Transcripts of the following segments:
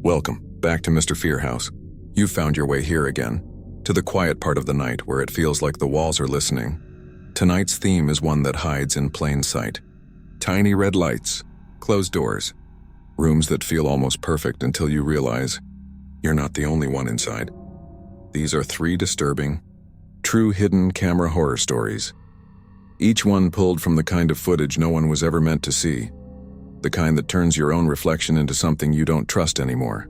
Welcome back to Mr. Fearhouse. You've found your way here again, to the quiet part of the night where it feels like the walls are listening. Tonight's theme is one that hides in plain sight. Tiny red lights, closed doors, rooms that feel almost perfect until you realize you're not the only one inside. These are 3 disturbing, true hidden camera horror stories. Each one pulled from the kind of footage no one was ever meant to see. The kind that turns your own reflection into something you don't trust anymore.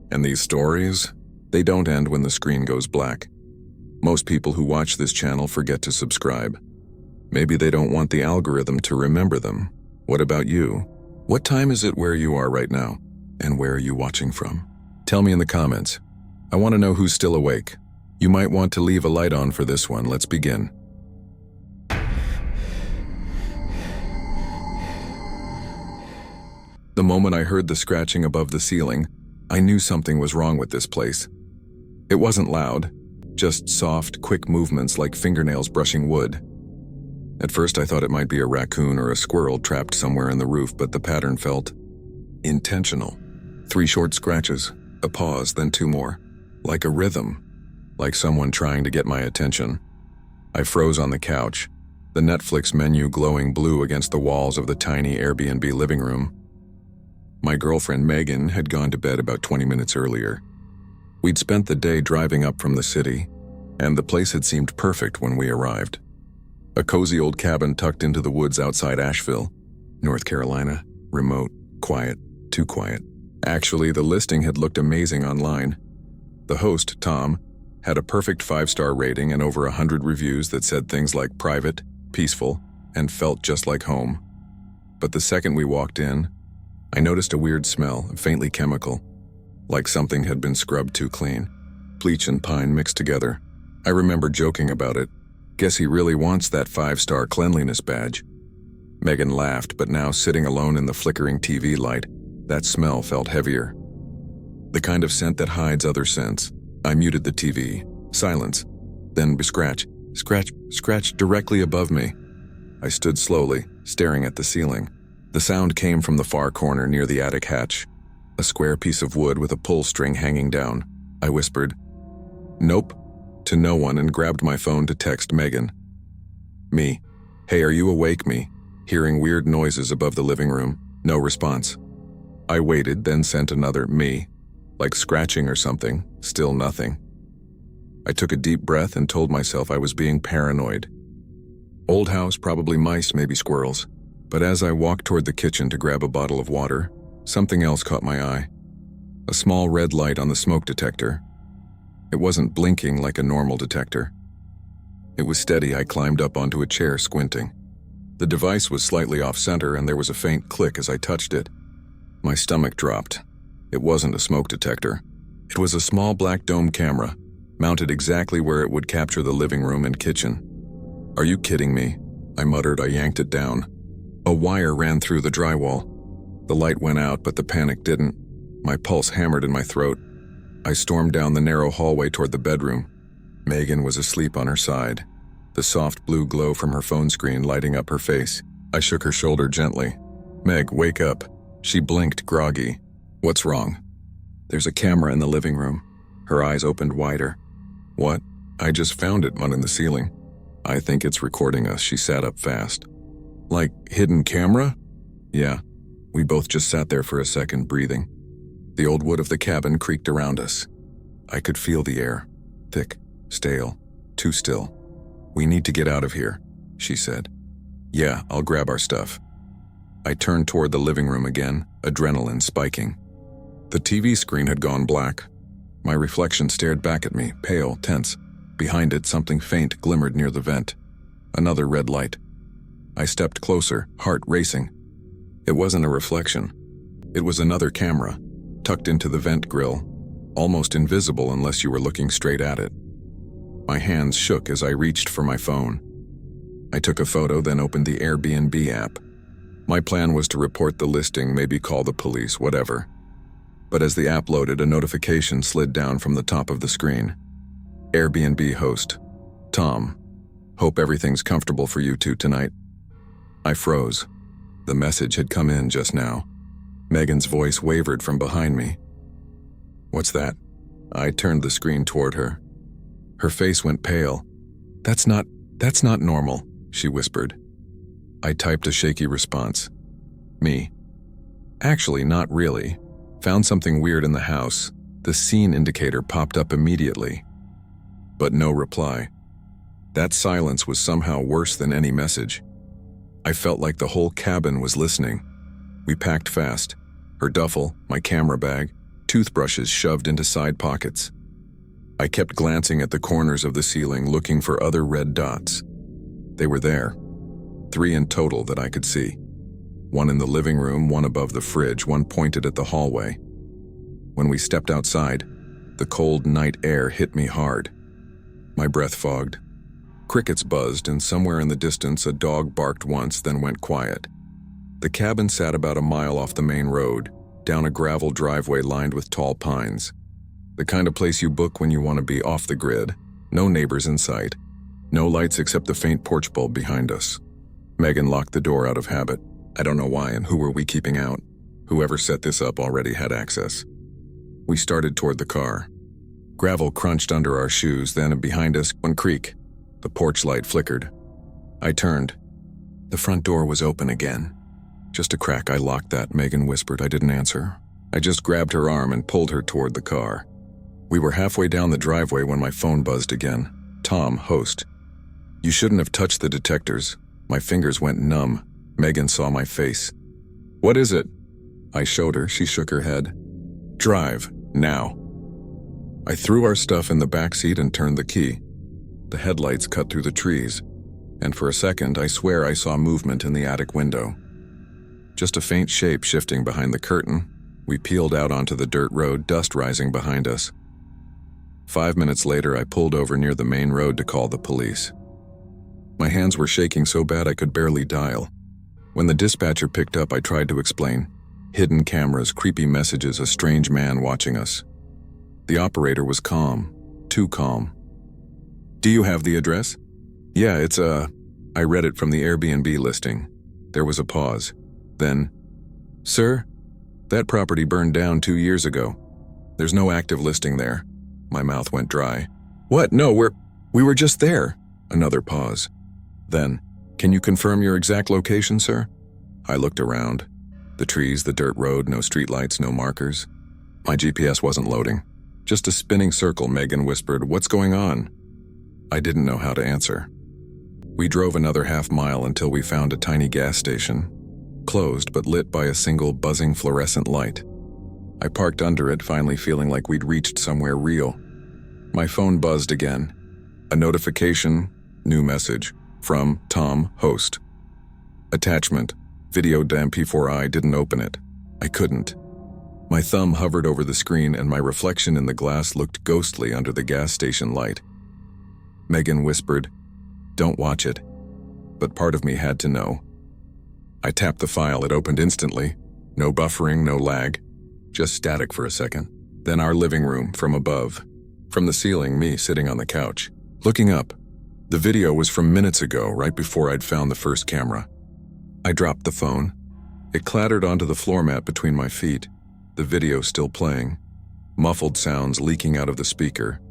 And these stories, they don't end when the screen goes black. Most people who watch this channel forget to subscribe. Maybe they don't want the algorithm to remember them. What about you? What time is it where you are right now? And where are you watching from? Tell me in the comments. I want to know who's still awake. You might want to leave a light on for this one. Let's begin. The moment I heard the scratching above the ceiling, I knew something was wrong with this place. It wasn't loud, just soft, quick movements like fingernails brushing wood. At first I thought it might be a raccoon or a squirrel trapped somewhere in the roof, but the pattern felt intentional. 3 short scratches, a pause, then 2 more. Like a rhythm, like someone trying to get my attention. I froze on the couch, the Netflix menu glowing blue against the walls of the tiny Airbnb living room. My girlfriend Megan had gone to bed about 20 minutes earlier. We'd spent the day driving up from the city, and the place had seemed perfect when we arrived. A cozy old cabin tucked into the woods outside Asheville, North Carolina. Remote, quiet, too quiet. Actually, the listing had looked amazing online. The host, Tom, had a perfect 5-star rating and over 100 reviews that said things like private, peaceful, and felt just like home. But the second we walked in, I noticed a weird smell, faintly chemical, like something had been scrubbed too clean. Bleach and pine mixed together. I remember joking about it. Guess he really wants that 5-star cleanliness badge. Megan laughed, but now sitting alone in the flickering TV light, that smell felt heavier. The kind of scent that hides other scents. I muted the TV. Silence. Then scratch, scratch, scratch directly above me. I stood slowly, staring at the ceiling. The sound came from the far corner near the attic hatch, a square piece of wood with a pull string hanging down. I whispered, "Nope," to no one and grabbed my phone to text Megan. Me. "Hey, are you awake?" Me. Hearing weird noises above the living room. No response. I waited, then sent another me, like scratching or something. Still nothing. I took a deep breath and told myself I was being paranoid. Old house, probably mice, maybe squirrels. But as I walked toward the kitchen to grab a bottle of water, something else caught my eye. A small red light on the smoke detector. It wasn't blinking like a normal detector. It was steady. I climbed up onto a chair, squinting. The device was slightly off-center and there was a faint click as I touched it. My stomach dropped. It wasn't a smoke detector. It was a small black dome camera, mounted exactly where it would capture the living room and kitchen. "Are you kidding me?" I muttered. I yanked it down. A wire ran through the drywall. The light went out, but the panic didn't. My pulse hammered in my throat. I stormed down the narrow hallway toward the bedroom. Megan was asleep on her side, the soft blue glow from her phone screen lighting up her face. I shook her shoulder gently. "Meg, wake up." She blinked, groggy. "What's wrong?" "There's a camera in the living room." Her eyes opened wider. "What?" "I just found it on in the ceiling. I think it's recording us." She sat up fast. "Like hidden camera?" "Yeah." We both just sat there for a second, breathing. The old wood of the cabin creaked around us. I could feel the air. Thick, stale, too still. "We need to get out of here," she said. "Yeah, I'll grab our stuff." I turned toward the living room again, adrenaline spiking. The TV screen had gone black. My reflection stared back at me, pale, tense. Behind it, something faint glimmered near the vent. Another red light. I stepped closer, heart racing. It wasn't a reflection. It was another camera, tucked into the vent grill, almost invisible unless you were looking straight at it. My hands shook as I reached for my phone. I took a photo, then opened the Airbnb app. My plan was to report the listing, maybe call the police, whatever. But as the app loaded, a notification slid down from the top of the screen. Airbnb host, Tom. Hope everything's comfortable for you two tonight. I froze. The message had come in just now. Megan's voice wavered from behind me. What's that? I turned the screen toward her. Her face went pale. That's not normal, she whispered. I typed a shaky response. Me. Actually, not really. Found something weird in the house. The scene indicator popped up immediately. But no reply. That silence was somehow worse than any message. I felt like the whole cabin was listening. We packed fast. Her duffel, my camera bag, toothbrushes shoved into side pockets. I kept glancing at the corners of the ceiling, looking for other red dots. They were there. 3 in total that I could see. 1 in the living room, 1 above the fridge, 1 pointed at the hallway. When we stepped outside, the cold night air hit me hard. My breath fogged. Crickets buzzed, and somewhere in the distance a dog barked once, then went quiet. The cabin sat about a mile off the main road, down a gravel driveway lined with tall pines. The kind of place you book when you want to be off the grid. No neighbors in sight. No lights except the faint porch bulb behind us. Megan locked the door out of habit. I don't know why, and who were we keeping out? Whoever set this up already had access. We started toward the car. Gravel crunched under our shoes, then behind us, one creak. The porch light flickered. I turned. The front door was open again. Just a crack. I locked that, Megan whispered. I didn't answer. I just grabbed her arm and pulled her toward the car. We were halfway down the driveway when my phone buzzed again. Tom, host. You shouldn't have touched the detectors. My fingers went numb. Megan saw my face. What is it? I showed her. She shook her head. Drive, now. I threw our stuff in the back seat and turned the key. The headlights cut through the trees, and for a second I swear I saw movement in the attic window. Just a faint shape shifting behind the curtain. We peeled out onto the dirt road, dust rising behind us. 5 minutes later, I pulled over near the main road to call the police. My hands were shaking so bad I could barely dial. When the dispatcher picked up, I tried to explain. Hidden cameras, creepy messages, a strange man watching us. The operator was calm, too calm. Do you have the address? Yeah, it's I read it from the Airbnb listing. There was a pause. Then, Sir, that property burned down 2 years ago. There's no active listing there. My mouth went dry. What? No, we were just there. Another pause. Then, can you confirm your exact location, sir? I looked around. The trees, the dirt road, no streetlights, no markers. My GPS wasn't loading. Just a spinning circle, Megan whispered. What's going on? I didn't know how to answer. We drove another half-mile until we found a tiny gas station, closed but lit by a single buzzing fluorescent light. I parked under it, finally feeling like we'd reached somewhere real. My phone buzzed again. A notification, new message, from Tom, host. Attachment, video to MP4i, didn't open it. I couldn't. My thumb hovered over the screen and my reflection in the glass looked ghostly under the gas station light. Megan whispered, "Don't watch it." But part of me had to know. I tapped the file. It opened instantly. No buffering, no lag. Just static for a second. Then our living room, from above. From the ceiling, me sitting on the couch. Looking up. The video was from minutes ago, right before I'd found the first camera. I dropped the phone. It clattered onto the floor mat between my feet. The video still playing. Muffled sounds leaking out of the speaker.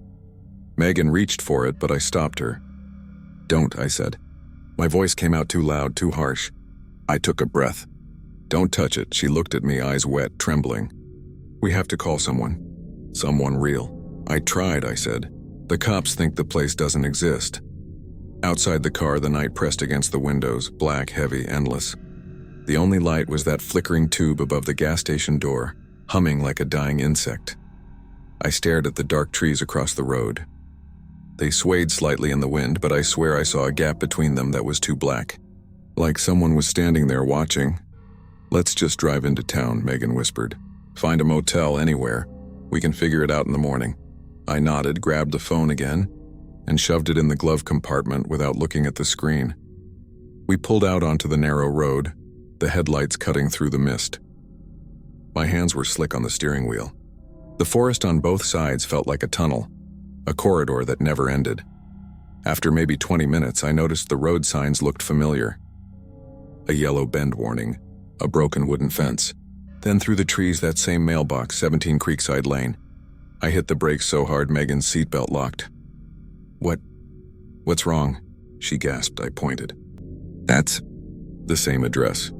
Megan reached for it, but I stopped her. "Don't," I said. My voice came out too loud, too harsh. I took a breath. "Don't touch it." She looked at me, eyes wet, trembling. "We have to call someone. Someone real." "I tried," I said. "The cops think the place doesn't exist." Outside the car, the night pressed against the windows, black, heavy, endless. The only light was that flickering tube above the gas station door, humming like a dying insect. I stared at the dark trees across the road. They swayed slightly in the wind, but I swear I saw a gap between them that was too black. Like someone was standing there watching. "Let's just drive into town," Megan whispered. "Find a motel anywhere. We can figure it out in the morning." I nodded, grabbed the phone again, and shoved it in the glove compartment without looking at the screen. We pulled out onto the narrow road, the headlights cutting through the mist. My hands were slick on the steering wheel. The forest on both sides felt like a tunnel, a corridor that never ended. After maybe 20 minutes, I noticed the road signs looked familiar. A yellow bend warning, a broken wooden fence. Then through the trees, that same mailbox, 17 Creekside Lane. I hit the brakes so hard Megan's seatbelt locked. What's wrong? She gasped. I pointed. That's the same address.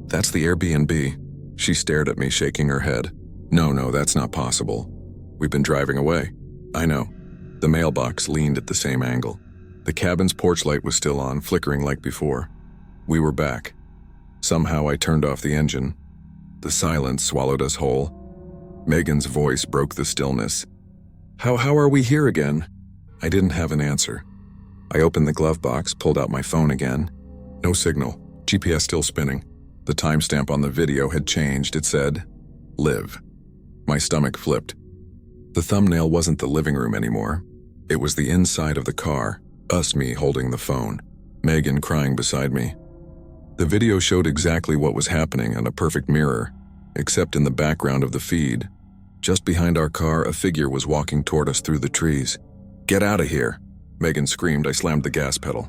That's the Airbnb. She stared at me, shaking her head. No, that's not possible. We've been driving away. I know. The mailbox leaned at the same angle. The cabin's porch light was still on, flickering like before. We were back. Somehow I turned off the engine. The silence swallowed us whole. Megan's voice broke the stillness. How are we here again? I didn't have an answer. I opened the glove box, pulled out my phone again. No signal. GPS still spinning. The timestamp on the video had changed. It said, live. My stomach flipped. The thumbnail wasn't the living room anymore. It was the inside of the car, me holding the phone, Megan crying beside me. The video showed exactly what was happening in a perfect mirror, except in the background of the feed. Just behind our car, a figure was walking toward us through the trees. Get out of here, Megan screamed. I slammed the gas pedal.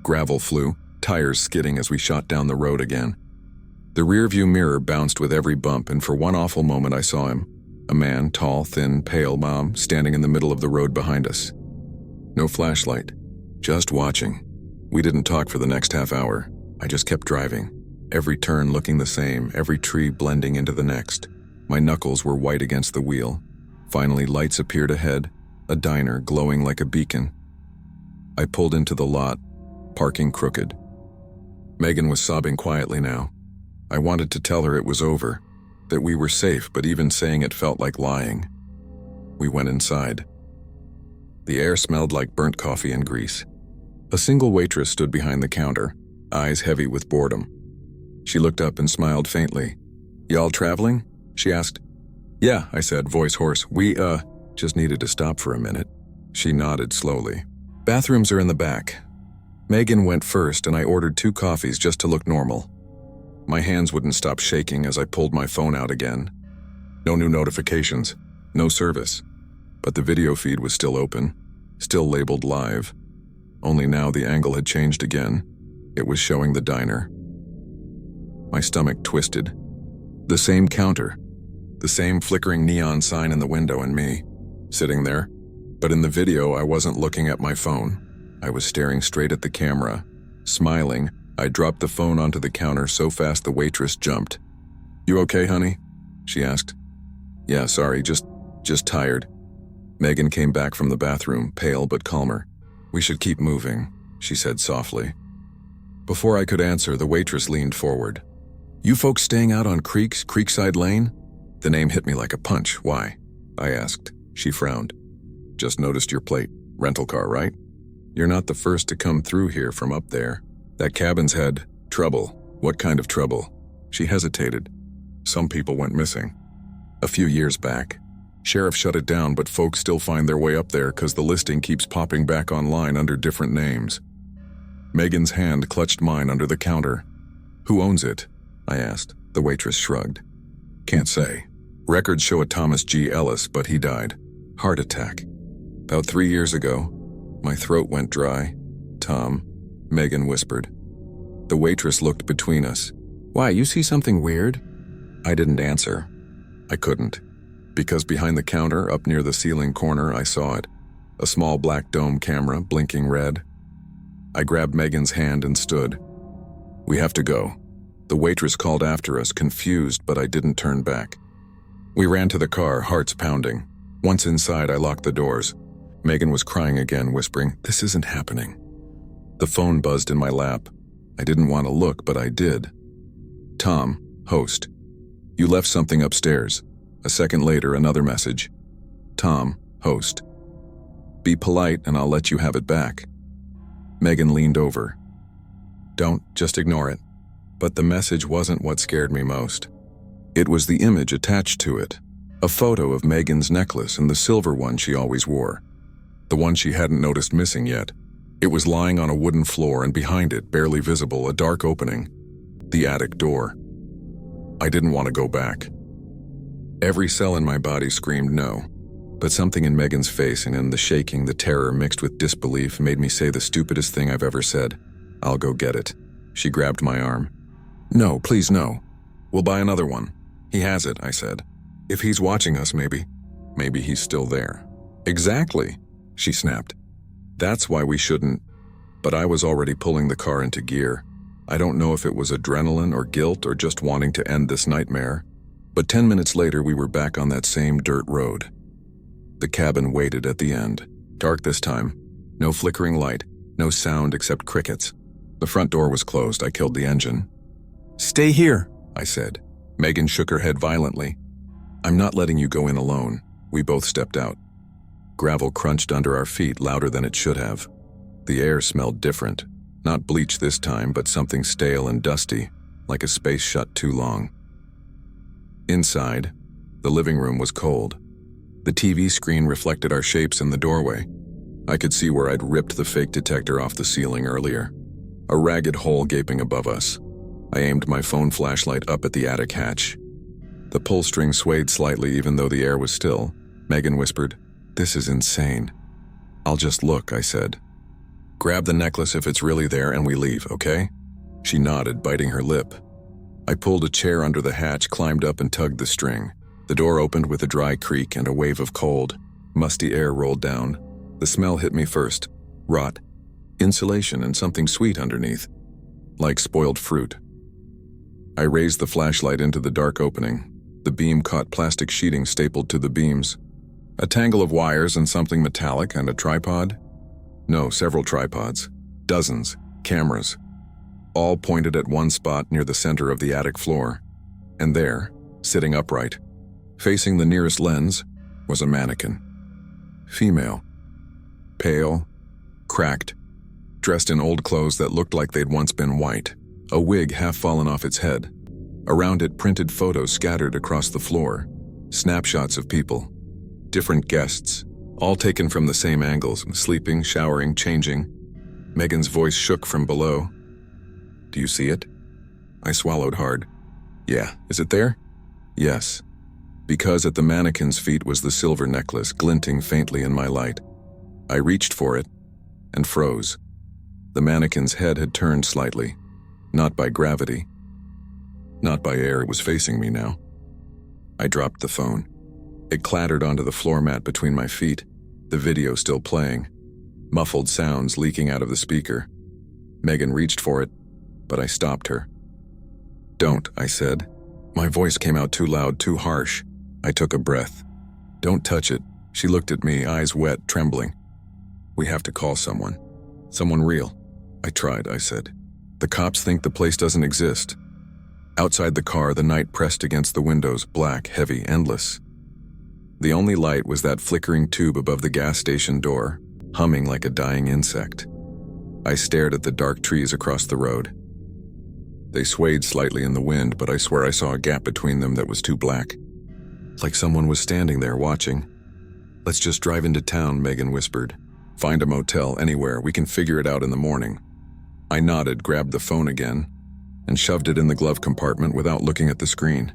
Gravel flew, tires skidding as we shot down the road again. The rearview mirror bounced with every bump, and for one awful moment I saw him. A man, tall, thin, pale, standing in the middle of the road behind us. No flashlight, just watching. We didn't talk for the next half hour. I just kept driving, every turn looking the same, every tree blending into the next. My knuckles were white against the wheel. Finally, lights appeared ahead, a diner glowing like a beacon. I pulled into the lot, parking crooked. Megan was sobbing quietly now. I wanted to tell her it was over, that we were safe, but even saying it felt like lying. We went inside. The air smelled like burnt coffee and grease. A single waitress stood behind the counter, eyes heavy with boredom. She looked up and smiled faintly. Y'all traveling? She asked. Yeah, I said, voice hoarse. We, just needed to stop for a minute. She nodded slowly. Bathrooms are in the back. Megan went first and I ordered 2 coffees just to look normal. My hands wouldn't stop shaking as I pulled my phone out again. No new notifications, no service. But the video feed was still open, still labeled live. Only now the angle had changed again. It was showing the diner. My stomach twisted. The same counter, the same flickering neon sign in the window, and me, sitting there. But in the video, I wasn't looking at my phone. I was staring straight at the camera. Smiling, I dropped the phone onto the counter so fast the waitress jumped. You okay, honey? She asked. Yeah, sorry, just tired. Megan came back from the bathroom, pale but calmer. We should keep moving, she said softly. Before I could answer, the waitress leaned forward. You folks staying out on Creekside Lane? The name hit me like a punch. Why? I asked. She frowned. Just noticed your plate. Rental car, right? You're not the first to come through here from up there. That cabin's had trouble. What kind of trouble? She hesitated. Some people went missing. A few years back. Sheriff shut it down, but folks still find their way up there because the listing keeps popping back online under different names. Megan's hand clutched mine under the counter. Who owns it? I asked. The waitress shrugged. Can't say. Records show a Thomas G. Ellis, but he died. Heart attack. About 3 years ago. My throat went dry. Tom, Megan whispered. The waitress looked between us. Why, you see something weird? I didn't answer. I couldn't. Because behind the counter, up near the ceiling corner, I saw it. A small black dome camera, blinking red. I grabbed Megan's hand and stood. We have to go. The waitress called after us, confused, but I didn't turn back. We ran to the car, hearts pounding. Once inside, I locked the doors. Megan was crying again, whispering, "This isn't happening." The phone buzzed in my lap. I didn't want to look, but I did. Tom, host. You left something upstairs. A second later, another message. Tom, host. Be polite and I'll let you have it back. Megan leaned over. Don't, just ignore it. But the message wasn't what scared me most. It was the image attached to it. A photo of Megan's necklace and the silver one she always wore. The one she hadn't noticed missing yet. It was lying on a wooden floor, and behind it, barely visible, a dark opening. The attic door. I didn't want to go back. Every cell in my body screamed no. But something in Megan's face and in the shaking, the terror mixed with disbelief made me say the stupidest thing I've ever said. I'll go get it. She grabbed my arm. No, please no. We'll buy another one. He has it, I said. If he's watching us, maybe. Maybe he's still there. Exactly, she snapped. That's why we shouldn't. But I was already pulling the car into gear. I don't know if it was adrenaline or guilt or just wanting to end this nightmare. But 10 minutes later, we were back on that same dirt road. The cabin waited at the end. Dark this time. No flickering light. No sound except crickets. The front door was closed. I killed the engine. "Stay here," I said. Megan shook her head violently. "I'm not letting you go in alone." We both stepped out. Gravel crunched under our feet louder than it should have. The air smelled different. Not bleach this time, but something stale and dusty, like a space shut too long. Inside, the living room was cold. The TV screen reflected our shapes in the doorway. I could see where I'd ripped the fake detector off the ceiling earlier. A ragged hole gaping above us. I aimed my phone flashlight up at the attic hatch. The pull string swayed slightly even though the air was still. Megan whispered, "This is insane." "I'll just look," I said. "Grab the necklace if it's really there and we leave, okay?" She nodded, biting her lip. I pulled a chair under the hatch, climbed up and tugged the string. The door opened with a dry creak and a wave of cold, musty air rolled down. The smell hit me first. Rot. Insulation and something sweet underneath. Like spoiled fruit. I raised the flashlight into the dark opening. The beam caught plastic sheeting stapled to the beams. A tangle of wires and something metallic and a tripod? No, several tripods. Dozens. Cameras. All pointed at one spot near the center of the attic floor. And there, sitting upright, facing the nearest lens, was a mannequin. Female. Pale. Cracked. Dressed in old clothes that looked like they'd once been white. A wig half fallen off its head. Around it, printed photos scattered across the floor. Snapshots of people. Different guests. All taken from the same angles, sleeping, showering, changing. Megan's voice shook from below. "Do you see it?" I swallowed hard. "Yeah, is it there?" "Yes." Because at the mannequin's feet was the silver necklace, glinting faintly in my light. I reached for it and froze. The mannequin's head had turned slightly. Not by gravity. Not by air, it was facing me now. I dropped the phone. It clattered onto the floor mat between my feet, the video still playing. Muffled sounds leaking out of the speaker. Megan reached for it, but I stopped her. "Don't," I said. My voice came out too loud, too harsh. I took a breath. "Don't touch it." She looked at me, eyes wet, trembling. "We have to call someone. Someone real." "I tried," I said. "The cops think the place doesn't exist." Outside the car, the night pressed against the windows, black, heavy, endless. The only light was that flickering tube above the gas station door, humming like a dying insect. I stared at the dark trees across the road. They swayed slightly in the wind, but I swear I saw a gap between them that was too black. Like someone was standing there watching. "Let's just drive into town," Megan whispered. "Find a motel, anywhere. We can figure it out in the morning." I nodded, grabbed the phone again, and shoved it in the glove compartment without looking at the screen.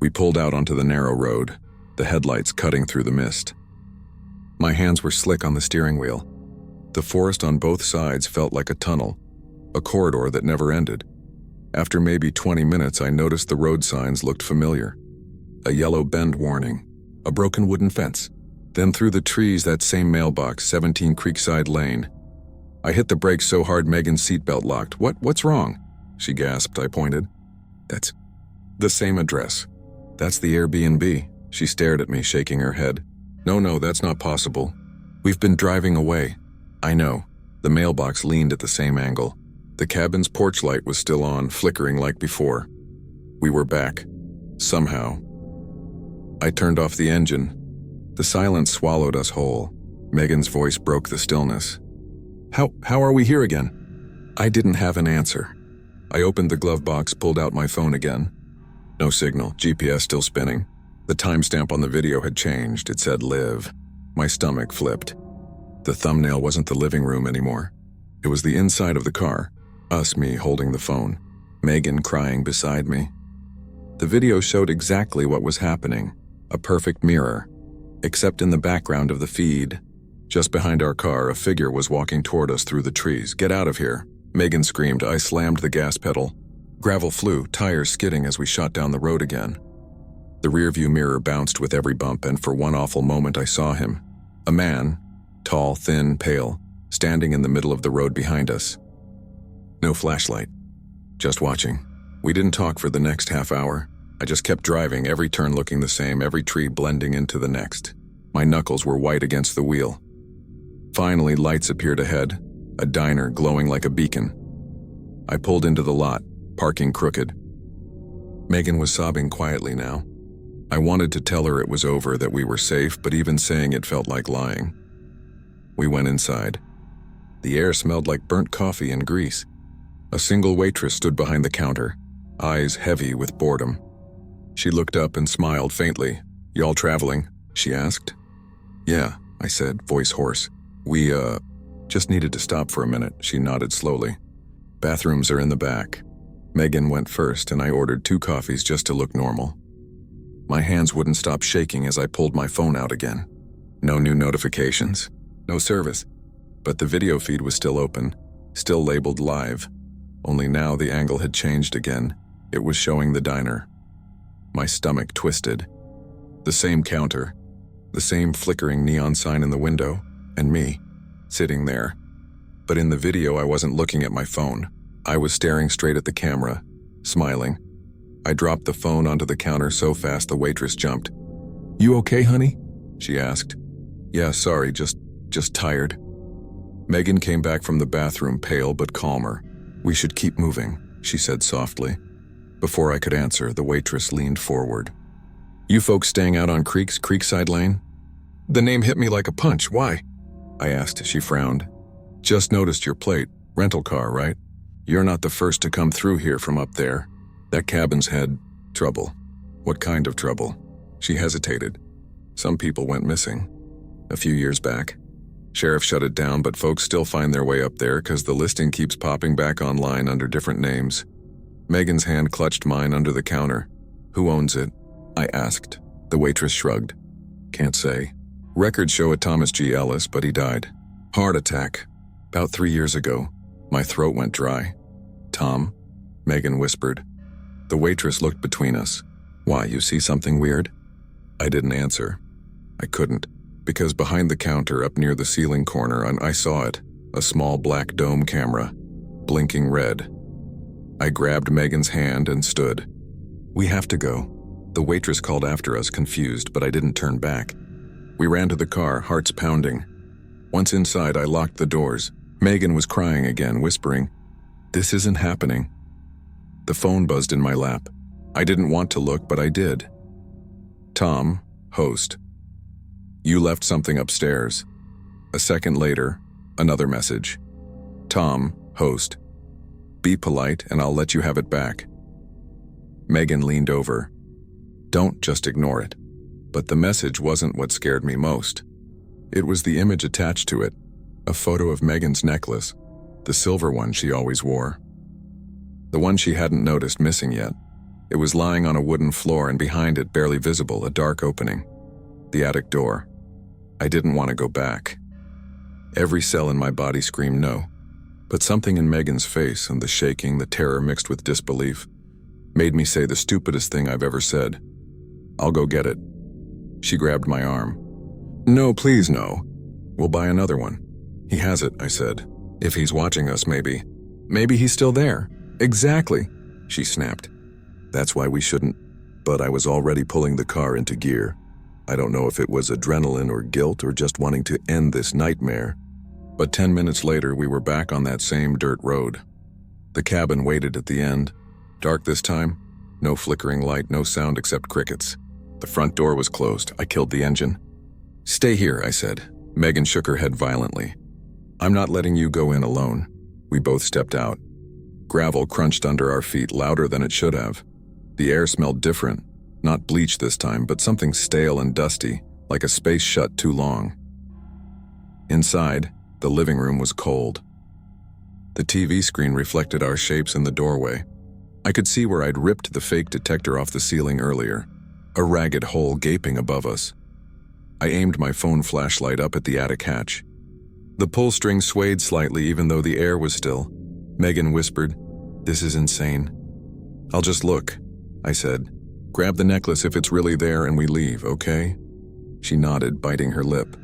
We pulled out onto the narrow road, the headlights cutting through the mist. My hands were slick on the steering wheel. The forest on both sides felt like a tunnel, a corridor that never ended. After maybe 20 minutes, I noticed the road signs looked familiar. A yellow bend warning, a broken wooden fence. Then through the trees, that same mailbox, 17 Creekside Lane. I hit the brakes so hard Megan's seatbelt locked. What's wrong?" She gasped. I pointed. "That's the same address. That's the Airbnb." She stared at me, shaking her head. No, that's not possible. We've been driving away." "I know." The mailbox leaned at the same angle. The cabin's porch light was still on, flickering like before. We were back. Somehow. I turned off the engine. The silence swallowed us whole. Megan's voice broke the stillness. How are we here again?" I didn't have an answer. I opened the glove box, pulled out my phone again. No signal, GPS still spinning. The timestamp on the video had changed. It said live. My stomach flipped. The thumbnail wasn't the living room anymore. It was the inside of the car. Me holding the phone. Megan crying beside me. The video showed exactly what was happening. A perfect mirror. Except in the background of the feed, just behind our car, a figure was walking toward us through the trees. "Get out of here," Megan screamed. I slammed the gas pedal. Gravel flew, tires skidding as we shot down the road again. The rearview mirror bounced with every bump, and for one awful moment I saw him. A man, tall, thin, pale, standing in the middle of the road behind us. No flashlight. Just watching. We didn't talk for the next half hour. I just kept driving, every turn looking the same, every tree blending into the next. My knuckles were white against the wheel. Finally, lights appeared ahead, a diner glowing like a beacon. I pulled into the lot, parking crooked. Megan was sobbing quietly now. I wanted to tell her it was over, that we were safe, but even saying it felt like lying. We went inside. The air smelled like burnt coffee and grease. A single waitress stood behind the counter, eyes heavy with boredom. She looked up and smiled faintly. "Y'all traveling?" she asked. "Yeah," I said, voice hoarse. We just needed to stop for a minute," she nodded slowly. "Bathrooms are in the back." Megan went first, and I ordered 2 coffees just to look normal. My hands wouldn't stop shaking as I pulled my phone out again. No new notifications, no service. But the video feed was still open, still labeled live. Only now the angle had changed again. It was showing the diner. My stomach twisted. The same counter, the same flickering neon sign in the window, and me, sitting there. But in the video I wasn't looking at my phone. I was staring straight at the camera, smiling. I dropped the phone onto the counter so fast the waitress jumped. "You okay, honey?" she asked. "Yeah, sorry, just tired." Megan came back from the bathroom, pale but calmer. "We should keep moving," she said softly. Before I could answer, the waitress leaned forward. "You folks staying out on Creekside Lane?" The name hit me like a punch. "Why?" I asked. She frowned. "Just noticed your plate. Rental car, right? You're not the first to come through here from up there. That cabin's had trouble." "What kind of trouble?" She hesitated. "Some people went missing. A few years back. Sheriff shut it down, but folks still find their way up there because the listing keeps popping back online under different names." Megan's hand clutched mine under the counter. "Who owns it?" I asked. The waitress shrugged. "Can't say. Records show a Thomas G. Ellis, but he died. Heart attack. About 3 years ago." My throat went dry. "Tom?" Megan whispered. The waitress looked between us. "Why, you see something weird?" I didn't answer. I couldn't, because behind the counter up near the ceiling corner I saw it, a small black dome camera, blinking red. I grabbed Megan's hand and stood. "We have to go." The waitress called after us, confused, but I didn't turn back. We ran to the car, hearts pounding. Once inside, I locked the doors. Megan was crying again, whispering, "This isn't happening." The phone buzzed in my lap. I didn't want to look, but I did. "Tom, host. You left something upstairs." A second later, another message. "Tom, host. Be polite and I'll let you have it back." Megan leaned over. "Don't just ignore it." But the message wasn't what scared me most. It was the image attached to it, a photo of Megan's necklace, the silver one she always wore. The one she hadn't noticed missing yet. It was lying on a wooden floor, and behind it, barely visible, a dark opening. The attic door. I didn't want to go back. Every cell in my body screamed no. But something in Megan's face, and the shaking, the terror mixed with disbelief, made me say the stupidest thing I've ever said. "I'll go get it." She grabbed my arm. "No, please no. We'll buy another one." "He has it," I said. "If he's watching us, maybe." "Maybe he's still there." "Exactly," she snapped. "That's why we shouldn't." But I was already pulling the car into gear. I don't know if it was adrenaline or guilt or just wanting to end this nightmare. But 10 minutes later, we were back on that same dirt road. The cabin waited at the end. Dark this time. No flickering light, no sound except crickets. The front door was closed. I killed the engine. "Stay here," I said. Megan shook her head violently. "I'm not letting you go in alone." We both stepped out. Gravel crunched under our feet, louder than it should have. The air smelled different. Not bleach this time, but something stale and dusty, like a space shut too long. Inside, the living room was cold. The TV screen reflected our shapes in the doorway. I could see where I'd ripped the fake detector off the ceiling earlier, a ragged hole gaping above us. I aimed my phone flashlight up at the attic hatch. The pull string swayed slightly even though the air was still. Megan whispered, "This is insane." "I'll just look," I said. Grab the necklace if it's really there and we leave, okay? She nodded, biting her lip.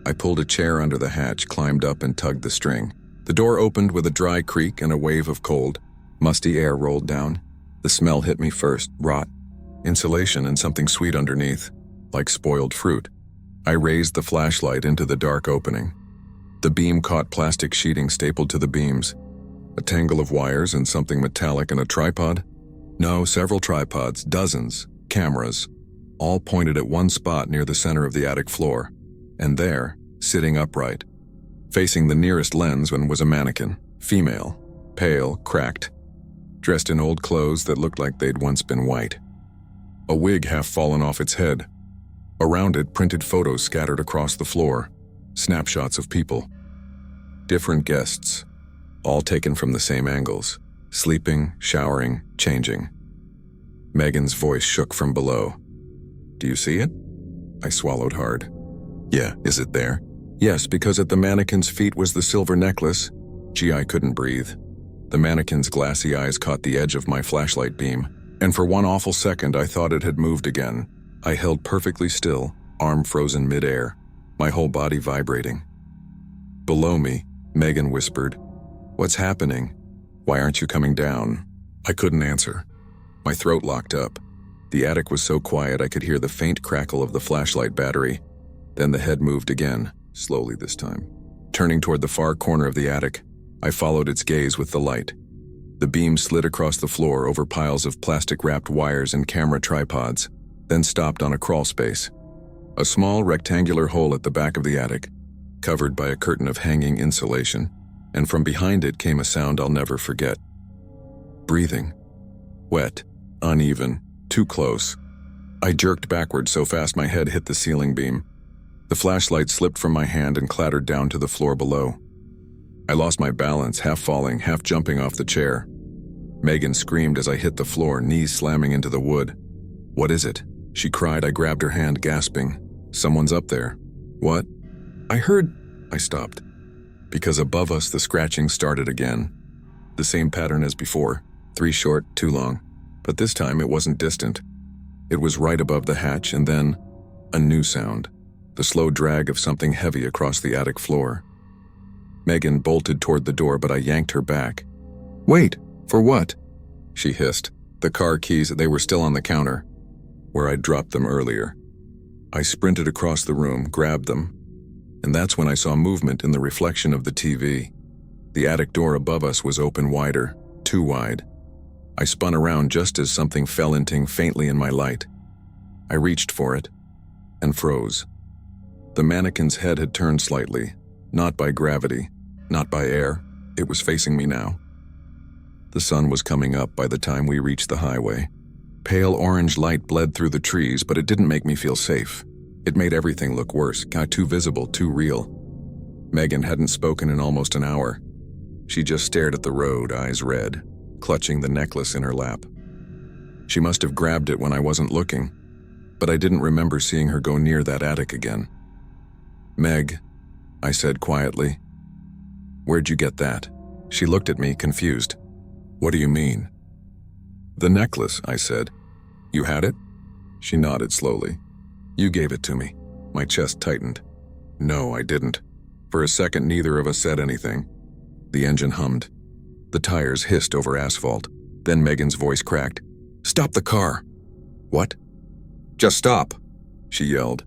I pulled a chair under the hatch, climbed up and tugged the string. The door opened with a dry creak and a wave of cold, musty air rolled down. The smell hit me first, rot, insulation and something sweet underneath, like spoiled fruit. I raised the flashlight into the dark opening. The beam caught plastic sheeting stapled to the beams. A tangle of wires and something metallic and a tripod? No, several tripods, dozens, cameras, all pointed at one spot near the center of the attic floor. And there, sitting upright, facing the nearest lens was a mannequin, female, pale, cracked, dressed in old clothes that looked like they'd once been white. A wig half fallen off its head. Around it, printed photos scattered across the floor, snapshots of people. Different guests, all taken from the same angles, sleeping, showering, changing. Megan's voice shook from below. Do you see it? I swallowed hard. Yeah, is it there? Yes, because at the mannequin's feet was the silver necklace. Gee, I couldn't breathe. The mannequin's glassy eyes caught the edge of my flashlight beam, and for one awful second I thought it had moved again. I held perfectly still, arm frozen midair, my whole body vibrating. Below me, Megan whispered, "What's happening? Why aren't you coming down?" I couldn't answer. My throat locked up. The attic was so quiet I could hear the faint crackle of the flashlight battery. Then the head moved again, slowly this time. Turning toward the far corner of the attic, I followed its gaze with the light. The beam slid across the floor over piles of plastic-wrapped wires and camera tripods, then stopped on a crawl space. A small rectangular hole at the back of the attic, covered by a curtain of hanging insulation, and from behind it came a sound I'll never forget. Breathing. Wet, uneven, too close. I jerked backward so fast my head hit the ceiling beam. The flashlight slipped from my hand and clattered down to the floor below. I lost my balance, half falling, half jumping off the chair. Megan screamed as I hit the floor, knees slamming into the wood. "What is it?" she cried. I grabbed her hand, gasping. "Someone's up there." "What?" "I heard—" I stopped. Because above us the scratching started again. The same pattern as before, 3 short, 2 long. But this time it wasn't distant. It was right above the hatch, and then a new sound. The slow drag of something heavy across the attic floor. Megan bolted toward the door, but I yanked her back. "Wait, for what?" she hissed. The car keys, they were still on the counter, where I'd dropped them earlier. I sprinted across the room, grabbed them, and that's when I saw movement in the reflection of the TV. The attic door above us was open wider, too wide. I spun around just as something fell inting faintly in my light. I reached for it, and froze. The mannequin's head had turned slightly, not by gravity, not by air. It was facing me now. The sun was coming up by the time we reached the highway. Pale orange light bled through the trees, but it didn't make me feel safe. It made everything look worse, too visible, too real. Megan hadn't spoken in almost an hour. She just stared at the road, eyes red, clutching the necklace in her lap. She must have grabbed it when I wasn't looking, but I didn't remember seeing her go near that attic again. "Meg," I said quietly. "Where'd you get that?" She looked at me, confused. "What do you mean?" "The necklace," I said. "You had it?" She nodded slowly. "You gave it to me." My chest tightened. "No, I didn't." For a second, neither of us said anything. The engine hummed. The tires hissed over asphalt. Then Megan's voice cracked. "Stop the car!" "What?" "Just stop!" she yelled.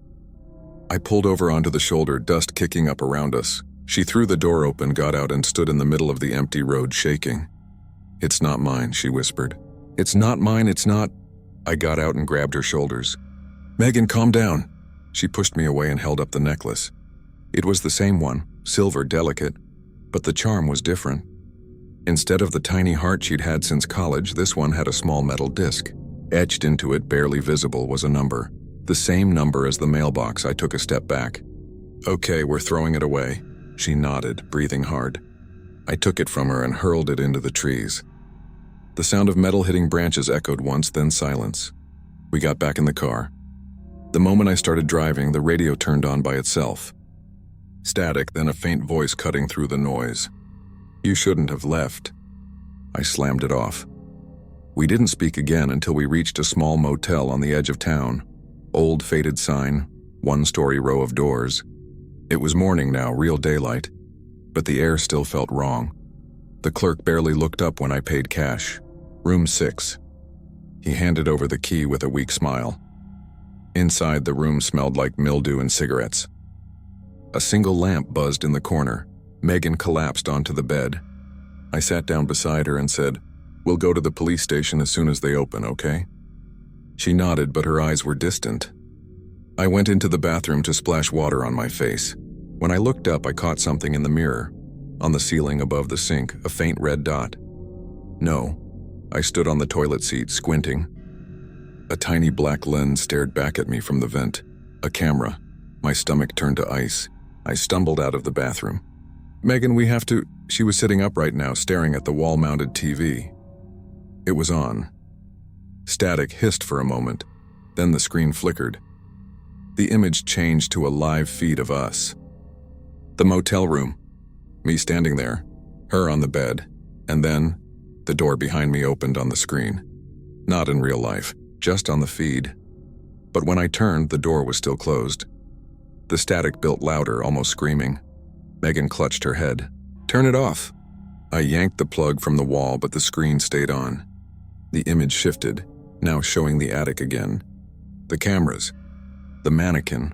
I pulled over onto the shoulder, dust kicking up around us. She threw the door open, got out, and stood in the middle of the empty road, shaking. "It's not mine," she whispered. "It's not mine, it's not—" I got out and grabbed her shoulders. "Megan, calm down." She pushed me away and held up the necklace. It was the same one, silver, delicate, but the charm was different. Instead of the tiny heart she'd had since college, this one had a small metal disc. Etched into it, barely visible, was a number. The same number as the mailbox. I took a step back. "Okay, we're throwing it away." She nodded, breathing hard. I took it from her and hurled it into the trees. The sound of metal hitting branches echoed once, then silence. We got back in the car. The moment I started driving, the radio turned on by itself. Static, then a faint voice cutting through the noise. "You shouldn't have left." I slammed it off. We didn't speak again until we reached a small motel on the edge of town. Old faded sign, one-story row of doors. It was morning now, real daylight, but the air still felt wrong. The clerk barely looked up when I paid cash. Room 6. He handed over the key with a weak smile. Inside, the room smelled like mildew and cigarettes. A single lamp buzzed in the corner. Megan collapsed onto the bed. I sat down beside her and said, "We'll go to the police station as soon as they open, okay?" She nodded, but her eyes were distant. I went into the bathroom to splash water on my face. When I looked up, I caught something in the mirror. On the ceiling above the sink, a faint red dot. No. I stood on the toilet seat, squinting. A tiny black lens stared back at me from the vent. A camera. My stomach turned to ice. I stumbled out of the bathroom. "Megan, we have to..." She was sitting upright now, staring at the wall-mounted TV. It was on. Static hissed for a moment. Then the screen flickered. The image changed to a live feed of us. The motel room. Me standing there. Her on the bed. And then, the door behind me opened on the screen. Not in real life, just on the feed. But when I turned, the door was still closed. The static built louder, almost screaming. Megan clutched her head. "Turn it off." I yanked the plug from the wall, but the screen stayed on. The image shifted, now showing the attic again. The cameras. The mannequin.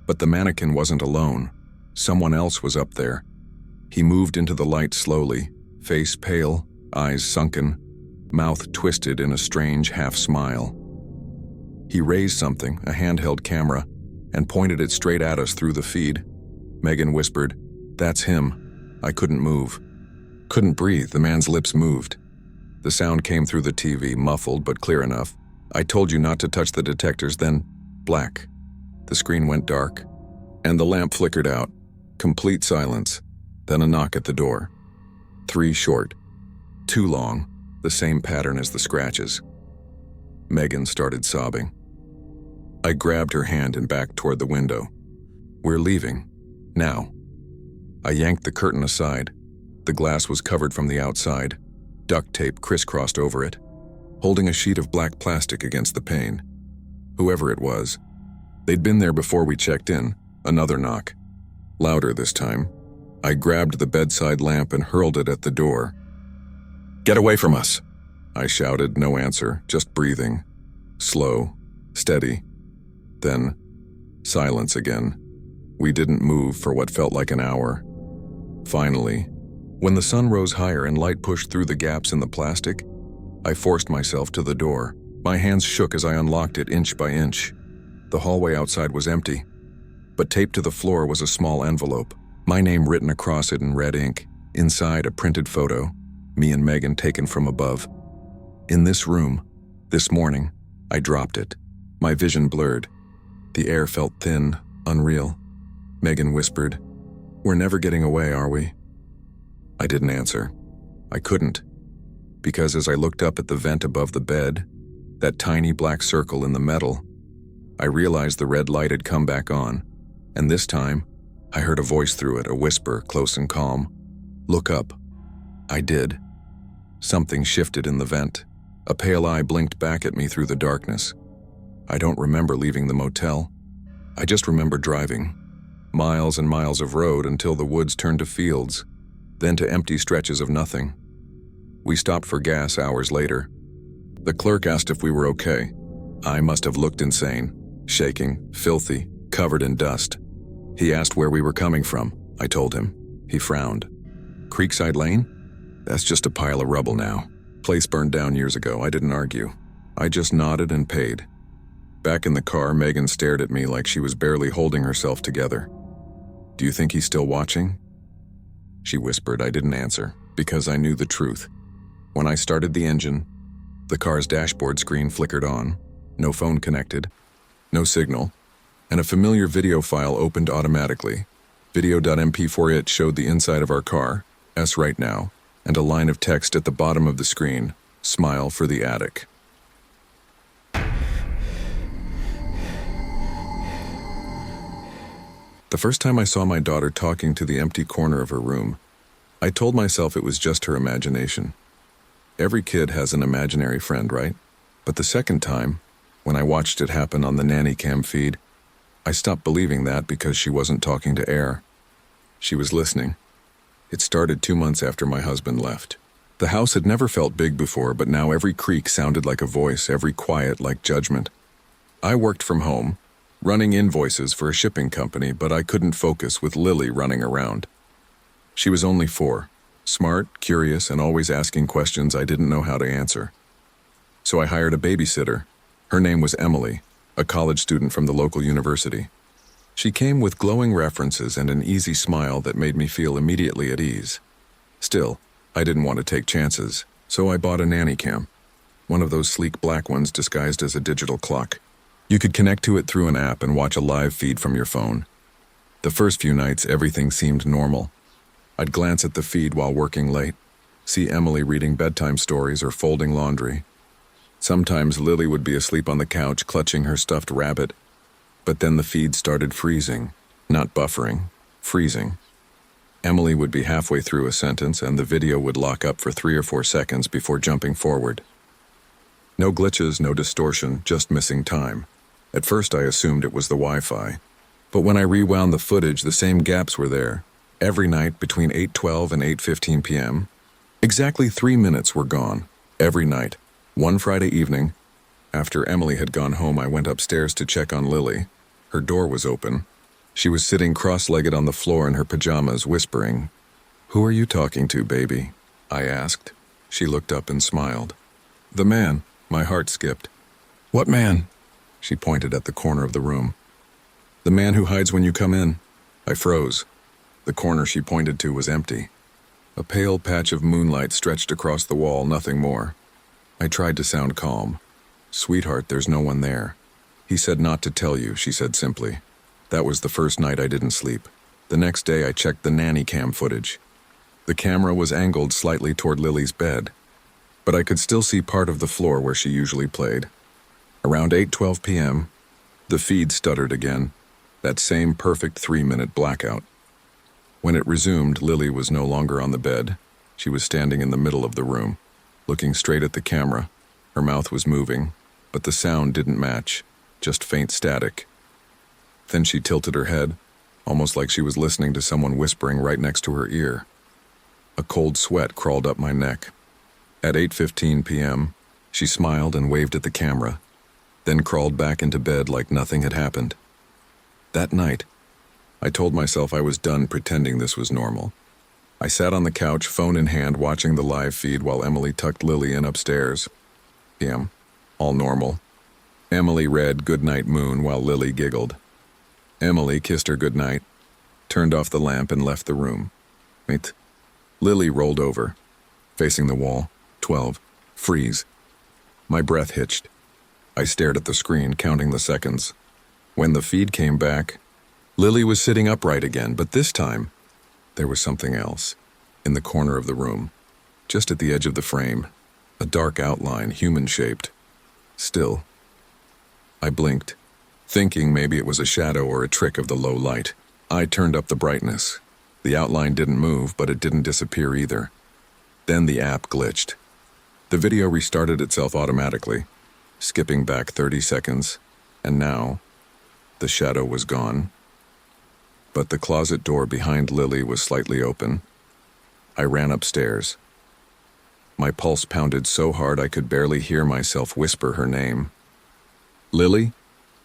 But the mannequin wasn't alone. Someone else was up there. He moved into the light slowly, face pale, eyes sunken, mouth twisted in a strange half-smile. He raised something, a handheld camera, and pointed it straight at us through the feed. Megan whispered, "That's him." I couldn't move. Couldn't breathe. The man's lips moved. The sound came through the TV, muffled but clear enough. "I told you not to touch the detectors," then black. The screen went dark, and the lamp flickered out. Complete silence. Then a knock at the door. 3 short. 2 long. The same pattern as the scratches. Megan started sobbing. I grabbed her hand and backed toward the window. "We're leaving. Now." I yanked the curtain aside. The glass was covered from the outside. Duct tape crisscrossed over it, holding a sheet of black plastic against the pane. Whoever it was. They'd been there before we checked in. Another knock. Louder this time. I grabbed the bedside lamp and hurled it at the door. "Get away from us!" I shouted, no answer, just breathing. Slow, steady. Then, silence again. We didn't move for what felt like an hour. Finally, when the sun rose higher and light pushed through the gaps in the plastic, I forced myself to the door. My hands shook as I unlocked it inch by inch. The hallway outside was empty, but taped to the floor was a small envelope, my name written across it in red ink. Inside, a printed photo, me and Megan taken from above. In this room, this morning, I dropped it. My vision blurred. The air felt thin, unreal. Megan whispered, "We're never getting away, are we?" I didn't answer. I couldn't. Because as I looked up at the vent above the bed, that tiny black circle in the metal, I realized the red light had come back on, and this time, I heard a voice through it, a whisper, close and calm. "Look up." I did. Something shifted in the vent. A pale eye blinked back at me through the darkness. I don't remember leaving the motel. I just remember driving. Miles and miles of road until the woods turned to fields, then to empty stretches of nothing. We stopped for gas hours later. The clerk asked if we were okay. I must have looked insane, shaking, filthy, covered in dust. He asked where we were coming from. I told him. He frowned. "Creekside Lane? That's just a pile of rubble now. Place burned down years ago." I didn't argue. I just nodded and paid. Back in the car, Megan stared at me like she was barely holding herself together. "Do you think he's still watching?" She whispered. I didn't answer, because I knew the truth. When I started the engine, the car's dashboard screen flickered on. No phone connected, no signal, and a familiar video file opened automatically. Video.mp4. It showed the inside of our car, S right now, and a line of text at the bottom of the screen, "Smile for the attic." The first time I saw my daughter talking to the empty corner of her room, I told myself it was just her imagination. Every kid has an imaginary friend, right? But the second time, when I watched it happen on the nanny cam feed, I stopped believing that because she wasn't talking to air. She was listening. It started 2 months after my husband left. The house had never felt big before, but now every creak sounded like a voice, every quiet like judgment. I worked from home, running invoices for a shipping company, but I couldn't focus with Lily running around. She was only 4, smart, curious, and always asking questions I didn't know how to answer. So I hired a babysitter. Her name was Emily, a college student from the local university. She came with glowing references and an easy smile that made me feel immediately at ease. Still, I didn't want to take chances, so I bought a nanny cam, one of those sleek black ones disguised as a digital clock. You could connect to it through an app and watch a live feed from your phone. The first few nights, everything seemed normal. I'd glance at the feed while working late, see Emily reading bedtime stories or folding laundry. Sometimes Lily would be asleep on the couch clutching her stuffed rabbit, but then the feed started freezing, not buffering, freezing. Emily would be halfway through a sentence and the video would lock up for 3 or 4 seconds before jumping forward. No glitches, no distortion, just missing time. At first I assumed it was the Wi-Fi, but when I rewound the footage, the same gaps were there. Every night between 8:12 and 8:15 p.m., exactly 3 minutes were gone, every night. One Friday evening, after Emily had gone home, I went upstairs to check on Lily. Her door was open. She was sitting cross-legged on the floor in her pajamas, whispering. "Who are you talking to, baby?" I asked. She looked up and smiled. "The man." My heart skipped. "What man?" She pointed at the corner of the room. "The man who hides when you come in." I froze. The corner she pointed to was empty. A pale patch of moonlight stretched across the wall, nothing more. I tried to sound calm. "Sweetheart, there's no one there." "He said not to tell you," she said simply. That was the first night I didn't sleep. The next day I checked the nanny cam footage. The camera was angled slightly toward Lily's bed, but I could still see part of the floor where she usually played. Around 8:12 p.m., the feed stuttered again, that same perfect 3-minute blackout. When it resumed, Lily was no longer on the bed. She was standing in the middle of the room, looking straight at the camera. Her mouth was moving, but the sound didn't match, just faint static. Then she tilted her head, almost like she was listening to someone whispering right next to her ear. A cold sweat crawled up my neck. At 8:15 p.m., she smiled and waved at the camera, then crawled back into bed like nothing had happened. That night, I told myself I was done pretending this was normal. I sat on the couch, phone in hand, watching the live feed while Emily tucked Lily in upstairs. p.m. All normal. Emily read Goodnight Moon while Lily giggled. Emily kissed her goodnight, turned off the lamp and left the room. Wait. Lily rolled over, facing the wall. 12. Freeze. My breath hitched. I stared at the screen, counting the seconds. When the feed came back, Lily was sitting upright again, but this time, there was something else. In the corner of the room, just at the edge of the frame, a dark outline, human-shaped. Still. I blinked, thinking maybe it was a shadow or a trick of the low light. I turned up the brightness. The outline didn't move, but it didn't disappear either. Then the app glitched. The video restarted itself automatically, skipping back 30 seconds, and now, the shadow was gone. But the closet door behind Lily was slightly open. I ran upstairs. My pulse pounded so hard I could barely hear myself whisper her name. "Lily?"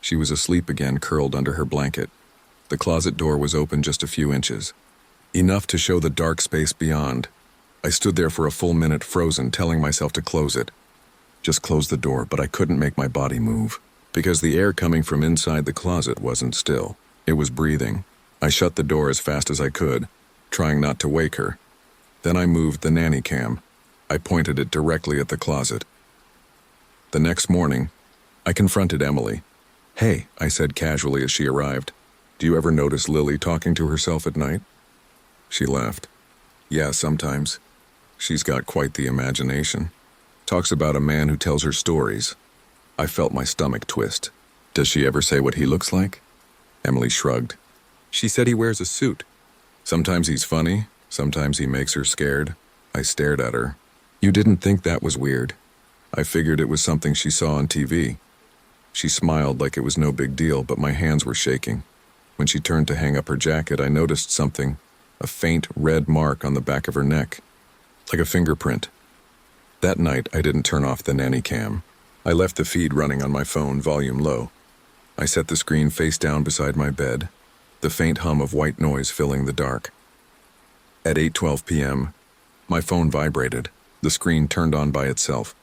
She was asleep again, curled under her blanket. The closet door was open just a few inches, enough to show the dark space beyond. I stood there for a full minute, frozen, telling myself to close it. Just close the door, but I couldn't make my body move, because the air coming from inside the closet wasn't still. It was breathing. I shut the door as fast as I could, trying not to wake her. Then I moved the nanny cam. I pointed it directly at the closet. The next morning, I confronted Emily. "Hey," I said casually as she arrived. "Do you ever notice Lily talking to herself at night?" She laughed. "Yeah, sometimes. She's got quite the imagination. Talks about a man who tells her stories." I felt my stomach twist. "Does she ever say what he looks like?" Emily shrugged. "She said he wears a suit. Sometimes he's funny, sometimes he makes her scared." I stared at her. You didn't think that was weird? I figured it was something she saw on TV. She smiled like it was no big deal, but my hands were shaking. When she turned to hang up her jacket, I noticed something, a faint red mark on the back of her neck, like a fingerprint. That night, I didn't turn off the nanny cam. I left the feed running on my phone, volume low. I set the screen face down beside my bed, the faint hum of white noise filling the dark. At 8:12 p.m., my phone vibrated. The screen turned on by itself.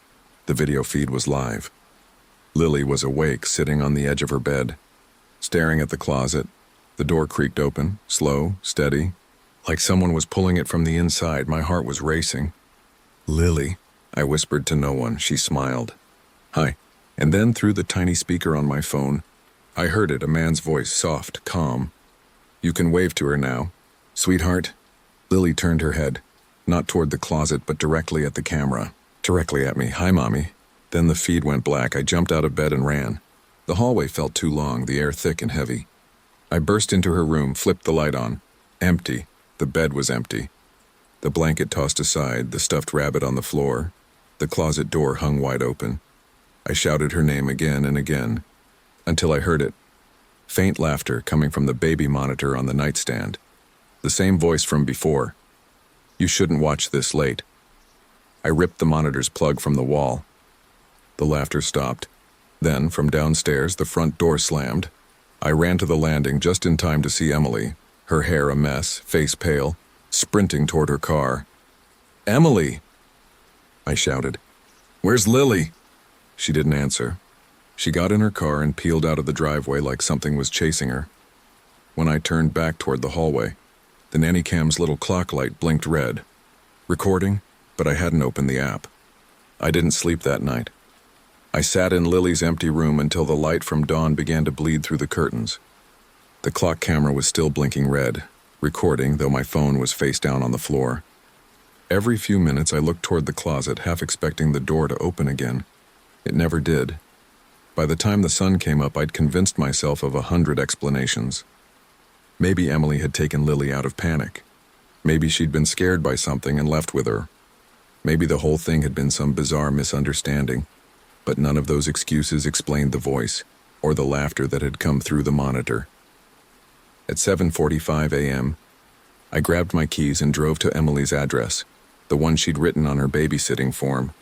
The video feed was live. Lily was awake, sitting on the edge of her bed, staring at the closet. The door creaked open, slow, steady, like someone was pulling it from the inside. My heart was racing. "Lily," I whispered to no one. She smiled. "Hi." And then through the tiny speaker on my phone, I heard it, a man's voice, soft, calm. "You can wave to her now, sweetheart." Lily turned her head, not toward the closet, but directly at the camera, directly at me. "Hi, Mommy." Then the feed went black. I jumped out of bed and ran. The hallway felt too long, the air thick and heavy. I burst into her room, flipped the light on. Empty. The bed was empty. The blanket tossed aside, the stuffed rabbit on the floor. The closet door hung wide open. I shouted her name again and again, until I heard it. Faint laughter coming from the baby monitor on the nightstand. The same voice from before. "You shouldn't watch this late." I ripped the monitor's plug from the wall. The laughter stopped. Then, from downstairs, the front door slammed. I ran to the landing just in time to see Emily, her hair a mess, face pale, sprinting toward her car. "Emily!" I shouted. "Where's Lily?" She didn't answer. She got in her car and peeled out of the driveway like something was chasing her. When I turned back toward the hallway, the nanny cam's little clock light blinked red. Recording, but I hadn't opened the app. I didn't sleep that night. I sat in Lily's empty room until the light from dawn began to bleed through the curtains. The clock camera was still blinking red, recording, though my phone was face down on the floor. Every few minutes I looked toward the closet, half expecting the door to open again. It never did. By the time the sun came up, I'd convinced myself of 100 explanations. Maybe Emily had taken Lily out of panic. Maybe she'd been scared by something and left with her. Maybe the whole thing had been some bizarre misunderstanding. But none of those excuses explained the voice or the laughter that had come through the monitor. At 7:45 a.m., I grabbed my keys and drove to Emily's address, the one she'd written on her babysitting form.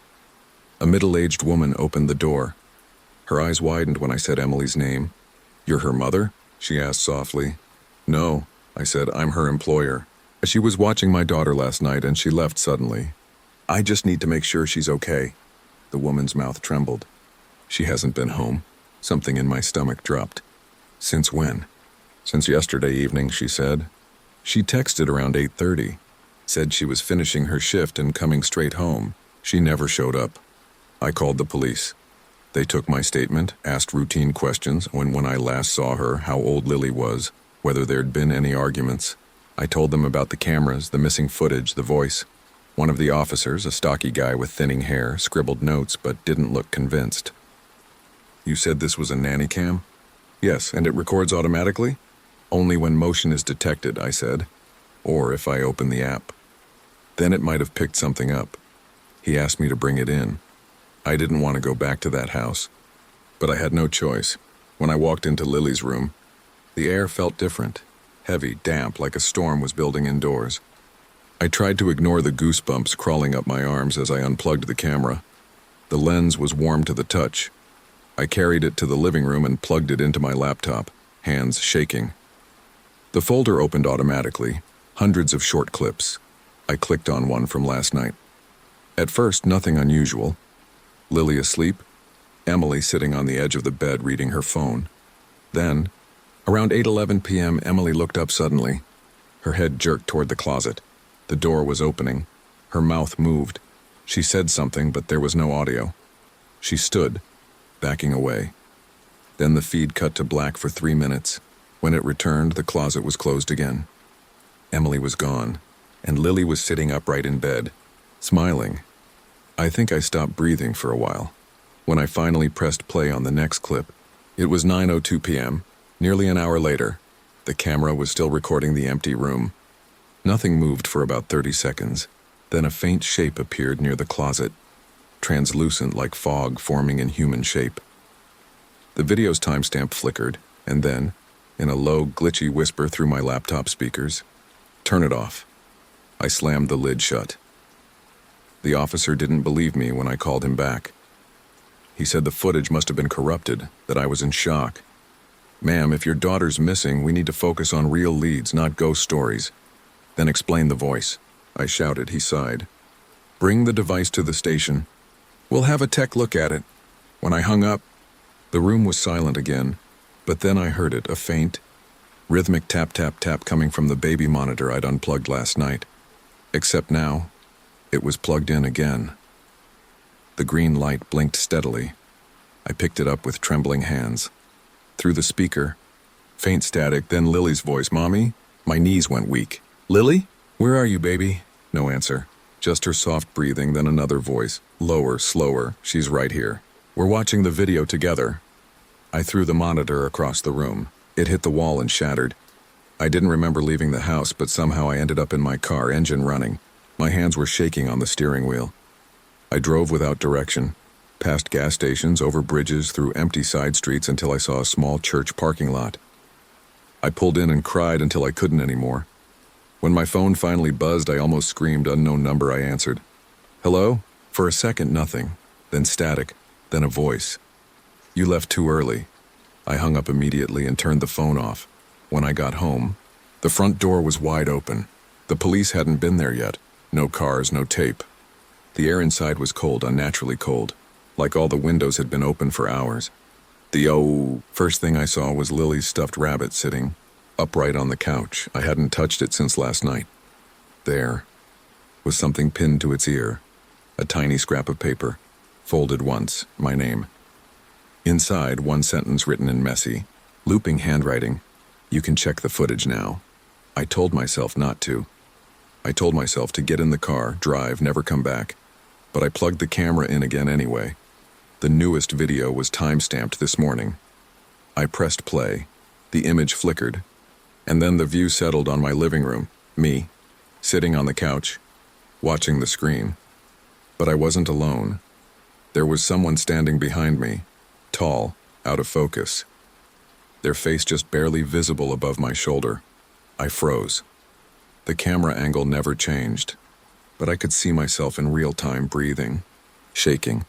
A middle-aged woman opened the door. Her eyes widened when I said Emily's name. "You're her mother?" she asked softly. "No," I said, "I'm her employer. She was watching my daughter last night and she left suddenly. I just need to make sure she's okay." The woman's mouth trembled. "She hasn't been home." Something in my stomach dropped. "Since when?" "Since yesterday evening," she said. "She texted around 8:30. Said she was finishing her shift and coming straight home. She never showed up." I called the police. They took my statement, asked routine questions when I last saw her, how old Lily was, whether there'd been any arguments. I told them about the cameras, the missing footage, the voice. One of the officers, a stocky guy with thinning hair, scribbled notes but didn't look convinced. "You said this was a nanny cam?" "Yes, and it records automatically?" "Only when motion is detected," I said. "Or if I open the app." Then it might have picked something up. He asked me to bring it in. I didn't want to go back to that house. But I had no choice. When I walked into Lily's room, the air felt different. Heavy, damp, like a storm was building indoors. I tried to ignore the goosebumps crawling up my arms as I unplugged the camera. The lens was warm to the touch. I carried it to the living room and plugged it into my laptop, hands shaking. The folder opened automatically, hundreds of short clips. I clicked on one from last night. At first, nothing unusual. Lily asleep, Emily sitting on the edge of the bed reading her phone. Then, around 8:11 p.m., Emily looked up suddenly. Her head jerked toward the closet. The door was opening. Her mouth moved. She said something, but there was no audio. She stood, backing away. Then the feed cut to black for 3 minutes. When it returned, the closet was closed again. Emily was gone, and Lily was sitting upright in bed, smiling. I think I stopped breathing for a while. When I finally pressed play on the next clip, it was 9:02 p.m., nearly an hour later. The camera was still recording the empty room. Nothing moved for about 30 seconds. Then a faint shape appeared near the closet, translucent like fog forming in human shape. The video's timestamp flickered, and then, in a low, glitchy whisper through my laptop speakers, "Turn it off." I slammed the lid shut. The officer didn't believe me when I called him back. He said the footage must have been corrupted, that I was in shock. "Ma'am, if your daughter's missing, we need to focus on real leads, not ghost stories." "Then explain the voice," I shouted. He sighed. "Bring the device to the station. We'll have a tech look at it." When I hung up, the room was silent again, but then I heard it, a faint, rhythmic tap, tap, tap coming from the baby monitor I'd unplugged last night. Except now, it was plugged in again. The green light blinked steadily. I picked it up with trembling hands. Through the speaker, faint static, then Lily's voice. "Mommy?" My knees went weak. "Lily? Where are you, baby?" No answer. Just her soft breathing, then another voice. Lower, slower. "She's right here. We're watching the video together." I threw the monitor across the room. It hit the wall and shattered. I didn't remember leaving the house, but somehow I ended up in my car, engine running. My hands were shaking on the steering wheel. I drove without direction, past gas stations, over bridges, through empty side streets until I saw a small church parking lot. I pulled in and cried until I couldn't anymore. When my phone finally buzzed, I almost screamed. "Unknown number," I answered. "Hello?" For a second, nothing. Then static. Then a voice. "You left too early." I hung up immediately and turned the phone off. When I got home, the front door was wide open. The police hadn't been there yet. No cars, no tape. The air inside was cold, unnaturally cold, like all the windows had been open for hours. First thing I saw was Lily's stuffed rabbit sitting upright on the couch. I hadn't touched it since last night. There was something pinned to its ear, a tiny scrap of paper, folded once, my name. Inside, one sentence written in messy, looping handwriting. "You can check the footage now." I told myself not to. I told myself to get in the car, drive, never come back. But I plugged the camera in again anyway. The newest video was time-stamped this morning. I pressed play. The image flickered. And then the view settled on my living room, me, sitting on the couch, watching the screen. But I wasn't alone. There was someone standing behind me, tall, out of focus. Their face just barely visible above my shoulder. I froze. The camera angle never changed, but I could see myself in real time breathing, shaking.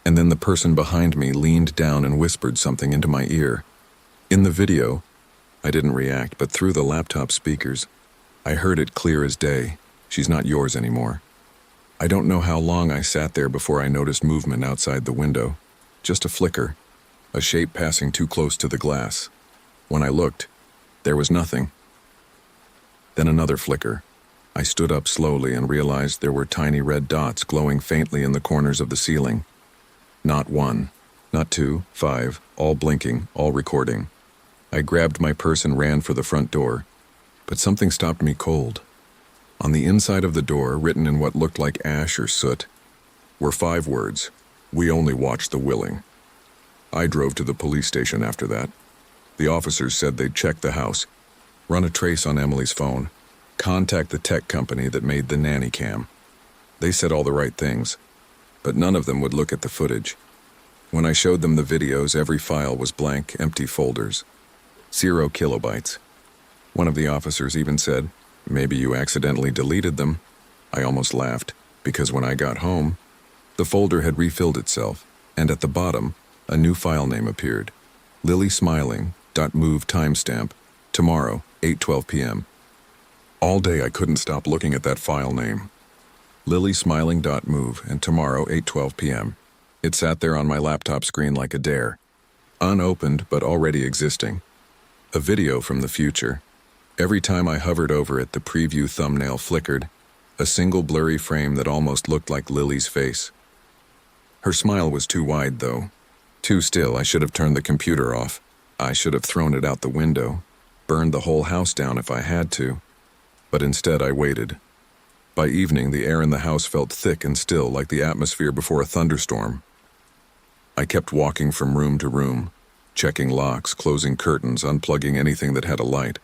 And then the person behind me leaned down and whispered something into my ear. In the video, I didn't react, but through the laptop speakers, I heard it clear as day. "She's not yours anymore." I don't know how long I sat there before I noticed movement outside the window. Just a flicker, a shape passing too close to the glass. When I looked, there was nothing. Then another flicker. I stood up slowly and realized there were tiny red dots glowing faintly in the corners of the ceiling. Not one, not two, 5, all blinking, all recording. I grabbed my purse and ran for the front door, but something stopped me cold. On the inside of the door, written in what looked like ash or soot, were 5 words: "We only watch the willing." I drove to the police station after that. The officers said they'd check the house, run a trace on Emily's phone, contact the tech company that made the nanny cam. They said all the right things, but none of them would look at the footage. When I showed them the videos, every file was blank, empty folders. 0 kilobytes. One of the officers even said, "Maybe you accidentally deleted them." I almost laughed, because when I got home, the folder had refilled itself, and at the bottom, a new file name appeared. LilySmiling.move timestamp, tomorrow, 8:12 p.m. All day I couldn't stop looking at that file name. LilySmiling.move and tomorrow, 8:12 p.m. It sat there on my laptop screen like a dare. Unopened, but already existing. A video from the future. Every time I hovered over it, the preview thumbnail flickered, a single blurry frame that almost looked like Lily's face. Her smile was too wide, though. Too still. I should have turned the computer off. I should have thrown it out the window, burned the whole house down if I had to. But instead, I waited. By evening, the air in the house felt thick and still, like the atmosphere before a thunderstorm. I kept walking from room to room, checking locks, closing curtains, unplugging anything that had a light.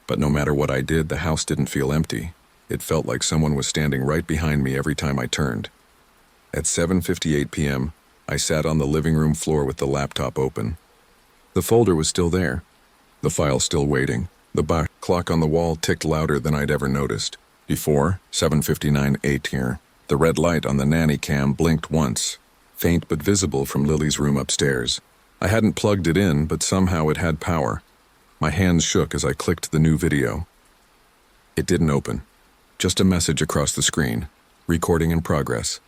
But no matter what I did, the house didn't feel empty. It felt like someone was standing right behind me every time I turned. At 7:58 p.m., I sat on the living room floor with the laptop open. The folder was still there, the file still waiting. The clock on the wall ticked louder than I'd ever noticed. Before, 7:59 here. The red light on the nanny cam blinked once, faint but visible from Lily's room upstairs. I hadn't plugged it in, but somehow it had power. My hands shook as I clicked the new video. It didn't open. Just a message across the screen. Recording in progress.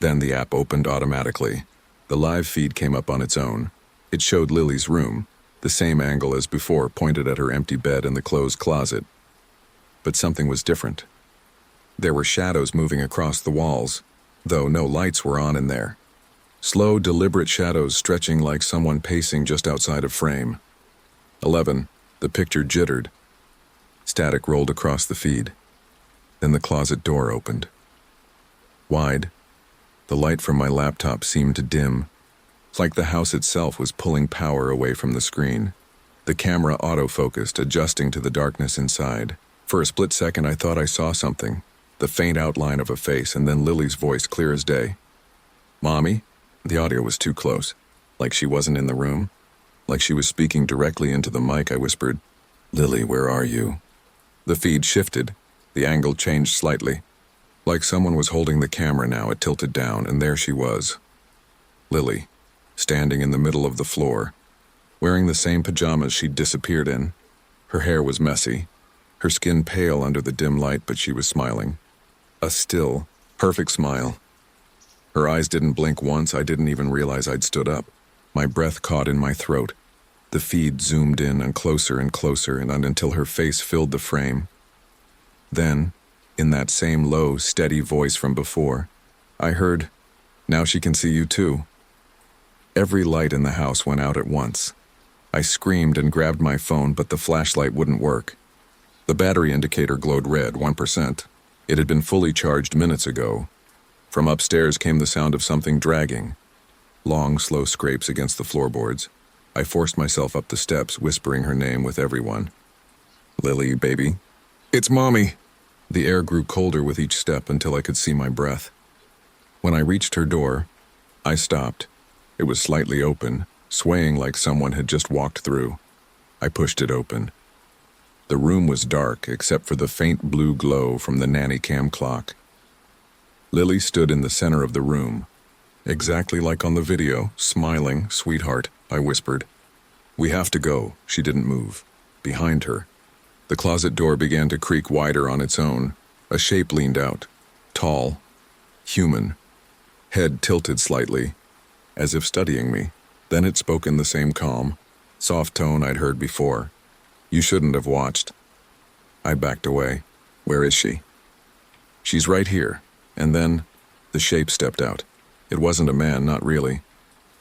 Then the app opened automatically. The live feed came up on its own. It showed Lily's room, the same angle as before, pointed at her empty bed and the closed closet. But something was different. There were shadows moving across the walls, though no lights were on in there. Slow, deliberate shadows stretching like someone pacing just outside of frame. 11. The picture jittered. Static rolled across the feed. Then the closet door opened. Wide. The light from my laptop seemed to dim, like the house itself was pulling power away from the screen. The camera auto-focused, adjusting to the darkness inside. For a split second, I thought I saw something, the faint outline of a face, and then Lily's voice clear as day. "Mommy?" The audio was too close, like she wasn't in the room. Like she was speaking directly into the mic, I whispered, "Lily, where are you?" The feed shifted. The angle changed slightly. Like someone was holding the camera now, it tilted down, and there she was. Lily, standing in the middle of the floor, wearing the same pajamas she'd disappeared in. Her hair was messy, her skin pale under the dim light, but she was smiling. A still, perfect smile. Her eyes didn't blink once. I didn't even realize I'd stood up. My breath caught in my throat. The feed zoomed in and closer and until her face filled the frame. Then, in that same low, steady voice from before, I heard, "Now she can see you too." Every light in the house went out at once. I screamed and grabbed my phone, but the flashlight wouldn't work. The battery indicator glowed red, 1%. It had been fully charged minutes ago. From upstairs came the sound of something dragging. Long, slow scrapes against the floorboards. I forced myself up the steps, whispering her name with everyone. "Lily, baby." "It's Mommy." The air grew colder with each step until I could see my breath. When I reached her door, I stopped. It was slightly open, swaying like someone had just walked through. I pushed it open. The room was dark except for the faint blue glow from the nanny cam clock. Lily stood in the center of the room, exactly like on the video, smiling. "Sweetheart," I whispered. "We have to go." She didn't move. Behind her, the closet door began to creak wider on its own. A shape leaned out, tall, human, head tilted slightly, as if studying me. Then it spoke in the same calm, soft tone I'd heard before. "You shouldn't have watched." I backed away. "Where is she?" "She's right here." And then, the shape stepped out. It wasn't a man, not really.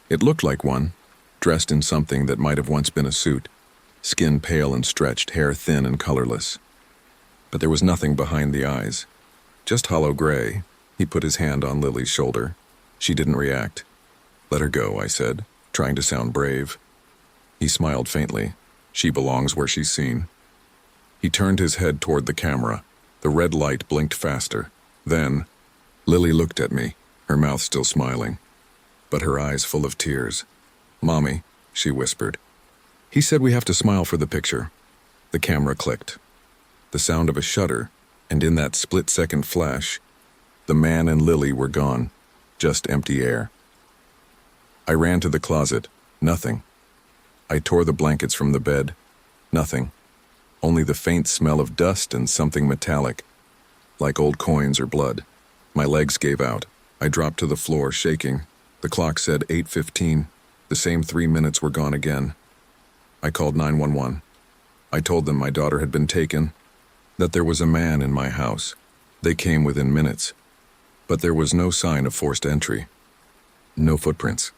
It looked like one, dressed in something that might have once been a suit, skin pale and stretched, hair thin and colorless. But there was nothing behind the eyes, just hollow gray. He put his hand on Lily's shoulder. She didn't react. "Let her go," I said, trying to sound brave. He smiled faintly. "She belongs where she's seen." He turned his head toward the camera. The red light blinked faster. Then, Lily looked at me, her mouth still smiling, but her eyes full of tears. "Mommy," she whispered. "He said we have to smile for the picture." The camera clicked. The sound of a shutter, and in that split-second flash, the man and Lily were gone, just empty air. I ran to the closet. Nothing. I tore the blankets from the bed. Nothing. Only the faint smell of dust and something metallic, like old coins or blood. My legs gave out. I dropped to the floor, shaking. The clock said 8:15. The same 3 minutes were gone again. I called 911. I told them my daughter had been taken, that there was a man in my house. They came within minutes. But there was no sign of forced entry. No footprints.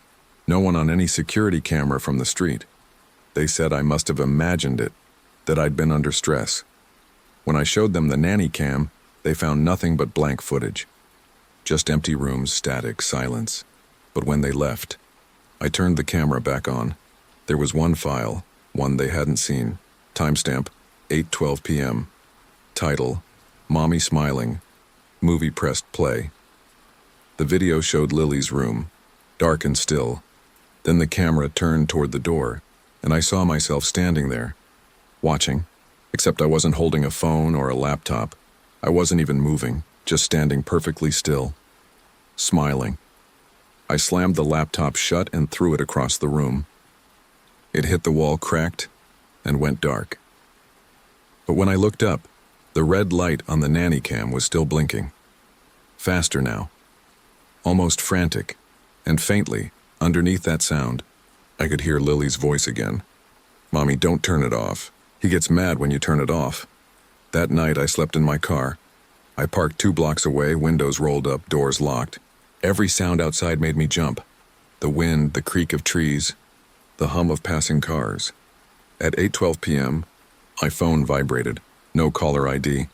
No one on any security camera from the street. They said I must have imagined it, that I'd been under stress. When I showed them the nanny cam, they found nothing but blank footage. Just empty rooms, static, silence. But when they left, I turned the camera back on. There was one file, one they hadn't seen. Timestamp, 8:12 p.m. Title, Mommy smiling. Movie pressed play. The video showed Lily's room, dark and still. Then the camera turned toward the door, and I saw myself standing there, watching, except I wasn't holding a phone or a laptop. I wasn't even moving, just standing perfectly still, smiling. I slammed the laptop shut and threw it across the room. It hit the wall, cracked, and went dark. But when I looked up, the red light on the nanny cam was still blinking. Faster now. Almost frantic, and faintly, underneath that sound, I could hear Lily's voice again. "Mommy, don't turn it off. He gets mad when you turn it off." That night I slept in my car. I parked 2 blocks away, windows rolled up, doors locked. Every sound outside made me jump. The wind, the creak of trees, the hum of passing cars. At 8:12 p.m., my phone vibrated. No caller ID.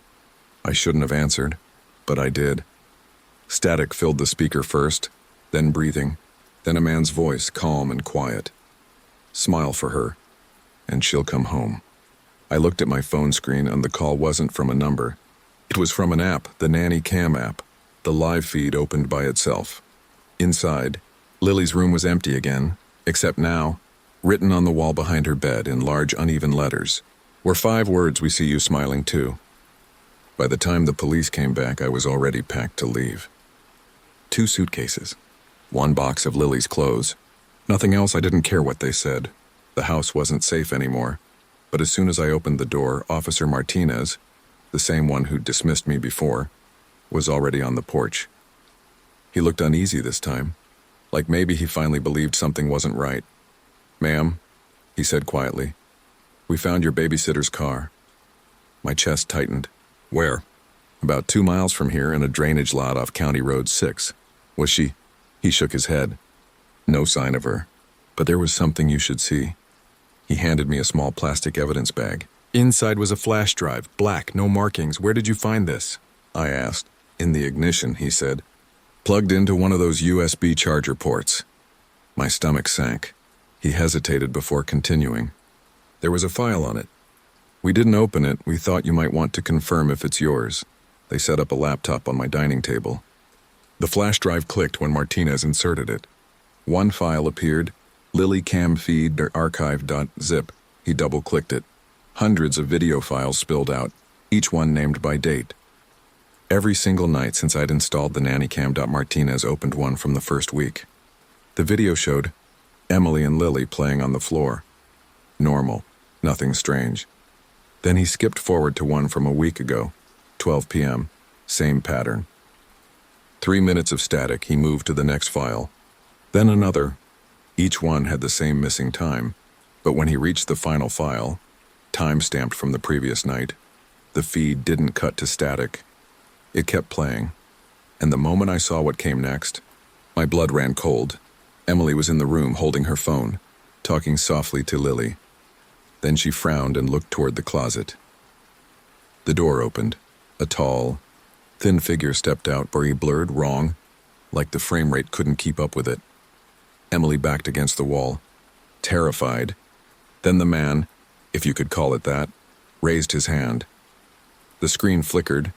I shouldn't have answered, but I did. Static filled the speaker first, then breathing, then a man's voice, calm and quiet. "Smile for her, and she'll come home." I looked at my phone screen and the call wasn't from a number. It was from an app, the Nanny Cam app. The live feed opened by itself. Inside, Lily's room was empty again, except now, written on the wall behind her bed in large uneven letters, were 5 words: "We see you smiling too." By the time the police came back, I was already packed to leave. 2 suitcases. 1 box of Lily's clothes. Nothing else. I didn't care what they said. The house wasn't safe anymore. But as soon as I opened the door, Officer Martinez, the same one who'd dismissed me before, was already on the porch. He looked uneasy this time, like maybe he finally believed something wasn't right. "Ma'am," he said quietly, "we found your babysitter's car." My chest tightened. "Where?" "About 2 miles from here in a drainage lot off County Road 6. Was she?" He shook his head. "No sign of her. But there was something you should see." He handed me a small plastic evidence bag. Inside was a flash drive, black, no markings. "Where did you find this?" I asked. "In the ignition," he said. "Plugged into one of those USB charger ports." My stomach sank. He hesitated before continuing. "There was a file on it. We didn't open it. We thought you might want to confirm if it's yours." They set up a laptop on my dining table. The flash drive clicked when Martinez inserted it. One file appeared, Lily Cam Feed Archive.zip. He double-clicked it. Hundreds of video files spilled out, each one named by date. Every single night since I'd installed the nannycam. Martinez opened one from the first week. The video showed Emily and Lily playing on the floor. Normal, nothing strange. Then he skipped forward to one from a week ago, 12 p.m., same pattern. 3 minutes of static, he moved to the next file. Then another. Each one had the same missing time, but when he reached the final file, time-stamped from the previous night, the feed didn't cut to static. It kept playing, and the moment I saw what came next, my blood ran cold. Emily was in the room holding her phone, talking softly to Lily. Then she frowned and looked toward the closet. The door opened. A tall, thin figure stepped out, very blurred, wrong, like the frame rate couldn't keep up with it. Emily backed against the wall, terrified. Then the man, if you could call it that, raised his hand. The screen flickered,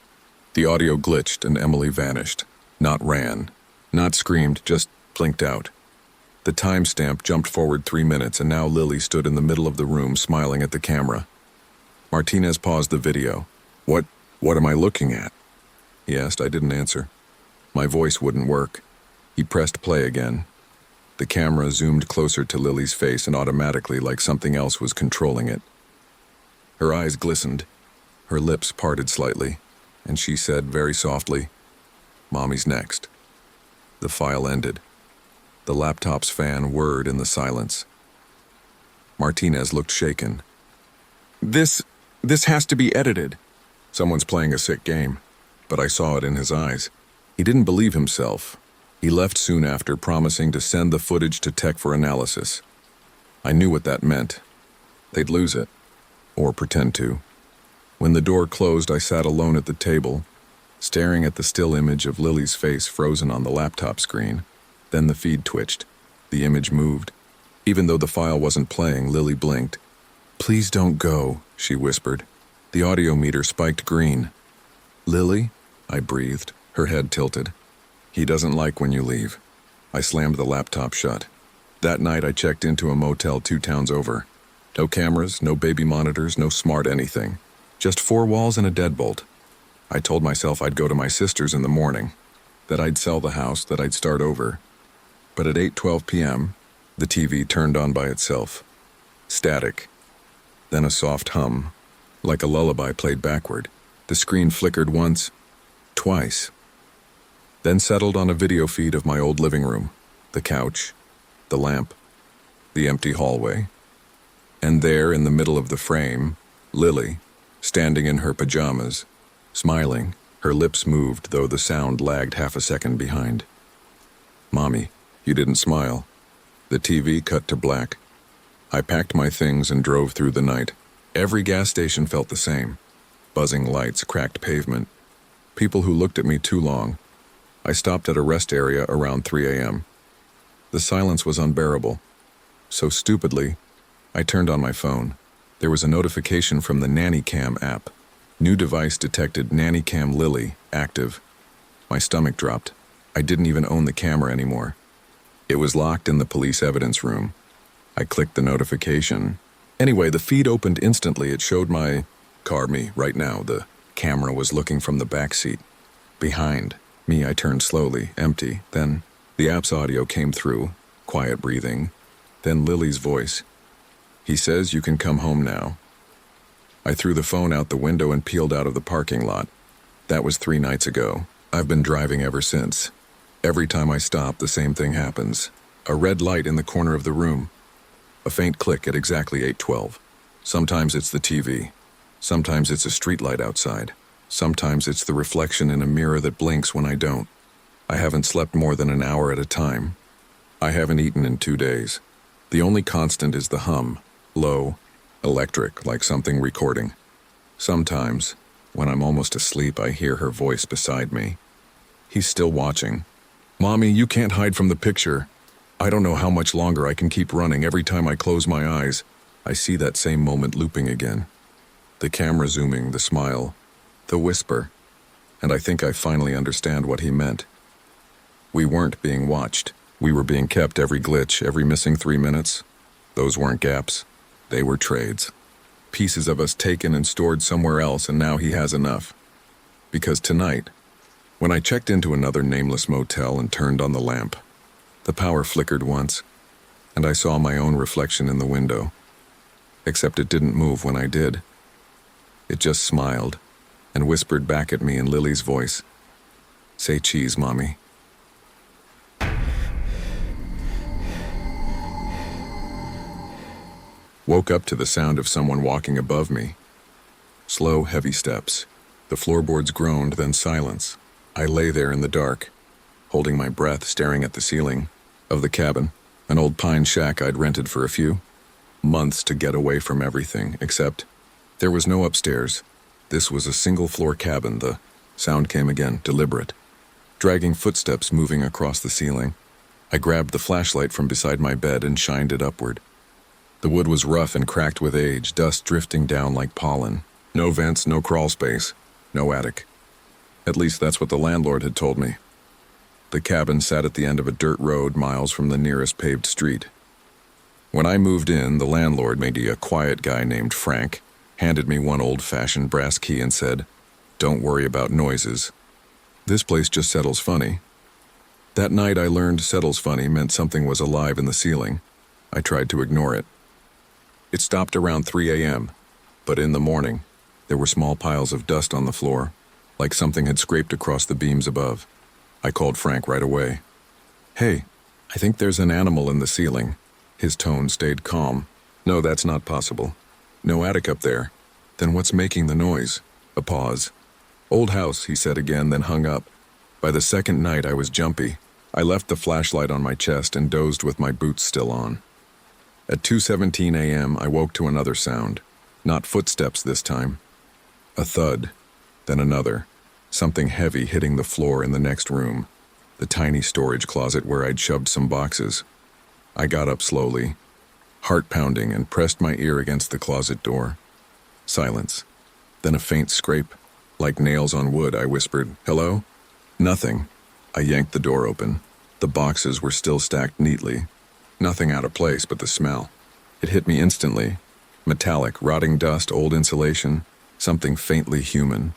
the audio glitched, and Emily vanished. Not ran, not screamed, just blinked out. The timestamp jumped forward 3 minutes, and now Lily stood in the middle of the room smiling at the camera. Martinez paused the video. What am I looking at?" he asked. I didn't answer. My voice wouldn't work. He pressed play again. The camera zoomed closer to Lily's face and automatically, like something else was controlling it. Her eyes glistened, her lips parted slightly, and she said very softly, "Mommy's next." The file ended. The laptop's fan whirred in the silence. Martinez looked shaken. This has to be edited." Someone's playing a sick game, but I saw it in his eyes. He didn't believe himself. He left soon after, promising to send the footage to tech for analysis. I knew what that meant. They'd lose it, or pretend to. When the door closed, I sat alone at the table, staring at the still image of Lily's face frozen on the laptop screen. Then the feed twitched. The image moved. Even though the file wasn't playing, Lily blinked. "Please don't go," she whispered. The audio meter spiked green. "Lily?" I breathed, her head tilted. "He doesn't like when you leave." I slammed the laptop shut. That night I checked into a motel 2 towns over. No cameras, no baby monitors, no smart anything. Just 4 walls and a deadbolt. I told myself I'd go to my sister's in the morning, that I'd sell the house, that I'd start over. But at 8:12 p.m., the TV turned on by itself. Static. Then a soft hum, like a lullaby played backward. The screen flickered once, twice. Then settled on a video feed of my old living room, the couch, the lamp, the empty hallway. And there, in the middle of the frame, Lily, standing in her pajamas, smiling, her lips moved though the sound lagged half a second behind. "Mommy, you didn't smile." The TV cut to black. I packed my things and drove through the night. Every gas station felt the same. Buzzing lights, cracked pavement. People who looked at me too long. I stopped at a rest area around 3 a.m. The silence was unbearable. So stupidly, I turned on my phone. There was a notification from the Nanny Cam app. New device detected Nanny Cam Lily, active. My stomach dropped. I didn't even own the camera anymore. It was locked in the police evidence room. I clicked the notification. Anyway, the feed opened instantly. It showed my car, me, right now. The camera was looking from the back seat. Behind me, I turned slowly, empty. Then the app's audio came through, quiet breathing. Then Lily's voice. "He says you can come home now." I threw the phone out the window and peeled out of the parking lot. That was 3 nights ago. I've been driving ever since. Every time I stop, the same thing happens. A red light in the corner of the room. A faint click at exactly 8:12. Sometimes it's the TV. Sometimes it's a streetlight outside. Sometimes it's the reflection in a mirror that blinks when I don't. I haven't slept more than an hour at a time. I haven't eaten in 2 days. The only constant is the hum. Low, electric, like something recording. Sometimes, when I'm almost asleep, I hear her voice beside me. He's still watching. "Mommy, you can't hide from the picture." I don't know how much longer I can keep running. Every time I close my eyes, I see that same moment looping again. The camera zooming, the smile, the whisper. And I think I finally understand what he meant. We weren't being watched. We were being kept. Every glitch, every missing 3 minutes. Those weren't gaps. They were trades. Pieces of us taken and stored somewhere else, and now he has enough. Because tonight, when I checked into another nameless motel and turned on the lamp, the power flickered once, and I saw my own reflection in the window. Except it didn't move when I did. It just smiled and whispered back at me in Lily's voice, "Say cheese, Mommy." Woke up to the sound of someone walking above me. Slow, heavy steps. The floorboards groaned, then silence. I lay there in the dark, holding my breath, staring at the ceiling of the cabin, an old pine shack I'd rented for a few months to get away from everything, except there was no upstairs. This was a single-floor cabin. The sound came again, deliberate. Dragging footsteps moving across the ceiling. I grabbed the flashlight from beside my bed and shined it upward. The wood was rough and cracked with age, dust drifting down like pollen. No vents, no crawl space, no attic. At least that's what the landlord had told me. The cabin sat at the end of a dirt road miles from the nearest paved street. When I moved in, the landlord, maybe a quiet guy named Frank, handed me one old-fashioned brass key and said, "Don't worry about noises. This place just settles funny." That night I learned settles funny meant something was alive in the ceiling. I tried to ignore it. It stopped around 3 a.m., but in the morning, there were small piles of dust on the floor, like something had scraped across the beams above. I called Frank right away. "Hey, I think there's an animal in the ceiling." His tone stayed calm. "No, that's not possible. No attic up there. Then what's making the noise?" A pause. "Old house," he said again, then hung up. By the second night, I was jumpy. I left the flashlight on my chest and dozed with my boots still on. At 2:17 a.m., I woke to another sound. Not footsteps this time. A thud, then another. Something heavy hitting the floor in the next room, the tiny storage closet where I'd shoved some boxes. I got up slowly, heart pounding, and pressed my ear against the closet door. Silence. Then a faint scrape. Like nails on wood, I whispered, "Hello?" Nothing. I yanked the door open. The boxes were still stacked neatly. Nothing out of place but the smell. It hit me instantly. Metallic, rotting dust, old insulation, something faintly human.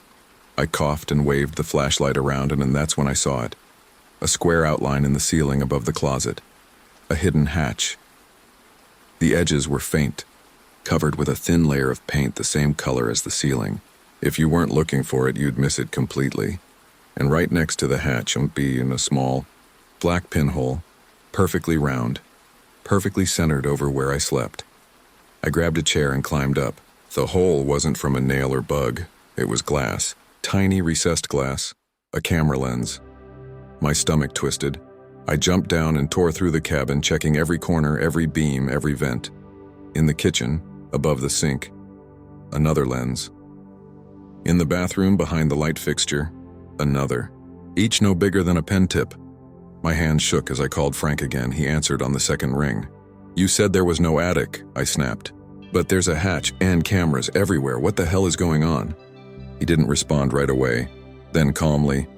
I coughed and waved the flashlight around, and that's when I saw it. A square outline in the ceiling above the closet. A hidden hatch. The edges were faint, covered with a thin layer of paint the same color as the ceiling. If you weren't looking for it, you'd miss it completely. And right next to the hatch would be in a small, black pinhole, perfectly round, perfectly centered over where I slept. I grabbed a chair and climbed up. The hole wasn't from a nail or bug. It was glass. Tiny recessed glass. A camera lens. My stomach twisted. I jumped down and tore through the cabin, checking every corner, every beam, every vent. In the kitchen, above the sink, another lens. In the bathroom, behind the light fixture, another. Each no bigger than a pen tip. My hand shook as I called Frank again. He answered on the second ring. "You said there was no attic," I snapped. "But there's a hatch and cameras everywhere. What the hell is going on?" He didn't respond right away. Then calmly,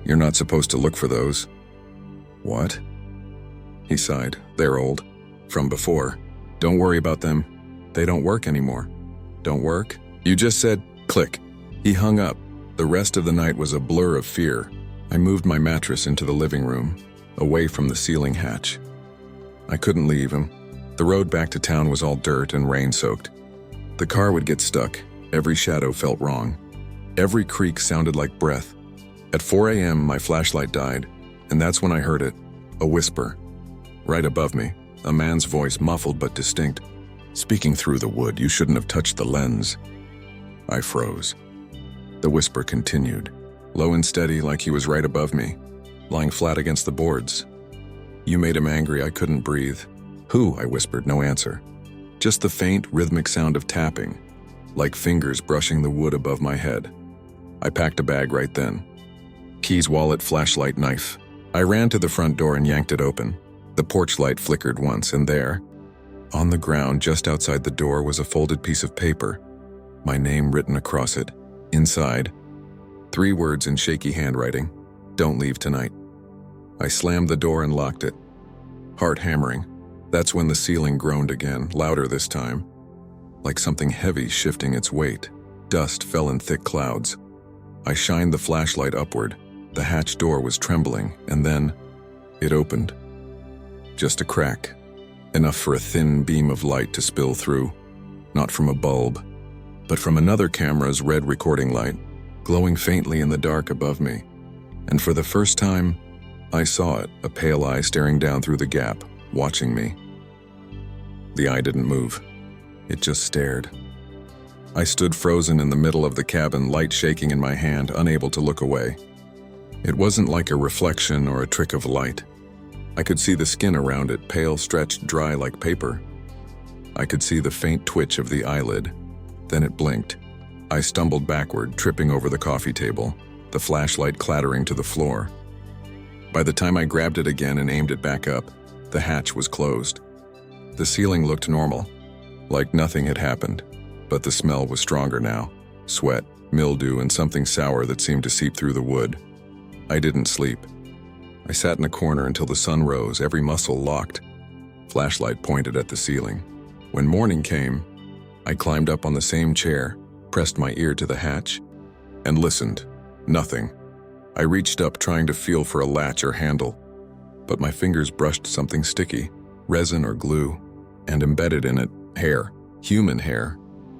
"You're not supposed to look for those." "What?" He sighed. "They're old. From before. Don't worry about them. They don't work anymore." "Don't work? You just said..." Click. He hung up. The rest of the night was a blur of fear. I moved my mattress into the living room, away from the ceiling hatch. I couldn't leave him. The road back to town was all dirt and rain-soaked. The car would get stuck. Every shadow felt wrong. Every creak sounded like breath. At 4 a.m., my flashlight died, and that's when I heard it, a whisper. Right above me, a man's voice, muffled but distinct. "Speaking through the wood, you shouldn't have touched the lens." I froze. The whisper continued, low and steady, like he was right above me, lying flat against the boards. "You made him angry. I couldn't breathe." "Who?" I whispered, no answer. Just the faint, rhythmic sound of tapping, like fingers brushing the wood above my head. I packed a bag right then. Keys, wallet, flashlight, knife. I ran to the front door and yanked it open. The porch light flickered once, and there, on the ground just outside the door, was a folded piece of paper, my name written across it. Inside, 3 words in shaky handwriting: "Don't leave tonight." I slammed the door and locked it. Heart hammering. That's when the ceiling groaned again, louder this time, like something heavy shifting its weight. Dust fell in thick clouds. I shined the flashlight upward. The hatch door was trembling, and then it opened. Just a crack, enough for a thin beam of light to spill through, not from a bulb, but from another camera's red recording light, glowing faintly in the dark above me. And for the first time, I saw it, a pale eye staring down through the gap, watching me. The eye didn't move. It just stared. I stood frozen in the middle of the cabin, light shaking in my hand, unable to look away. It wasn't like a reflection or a trick of light. I could see the skin around it, pale, stretched, dry like paper. I could see the faint twitch of the eyelid. Then it blinked. I stumbled backward, tripping over the coffee table, the flashlight clattering to the floor. By the time I grabbed it again and aimed it back up, the hatch was closed. The ceiling looked normal, like nothing had happened, but the smell was stronger now. Sweat, mildew, and something sour that seemed to seep through the wood. I didn't sleep. I sat in a corner until the sun rose, every muscle locked. Flashlight pointed at the ceiling. When morning came, I climbed up on the same chair, pressed my ear to the hatch, and listened. Nothing. I reached up, trying to feel for a latch or handle, but my fingers brushed something sticky, resin or glue, and embedded in it, hair, human hair.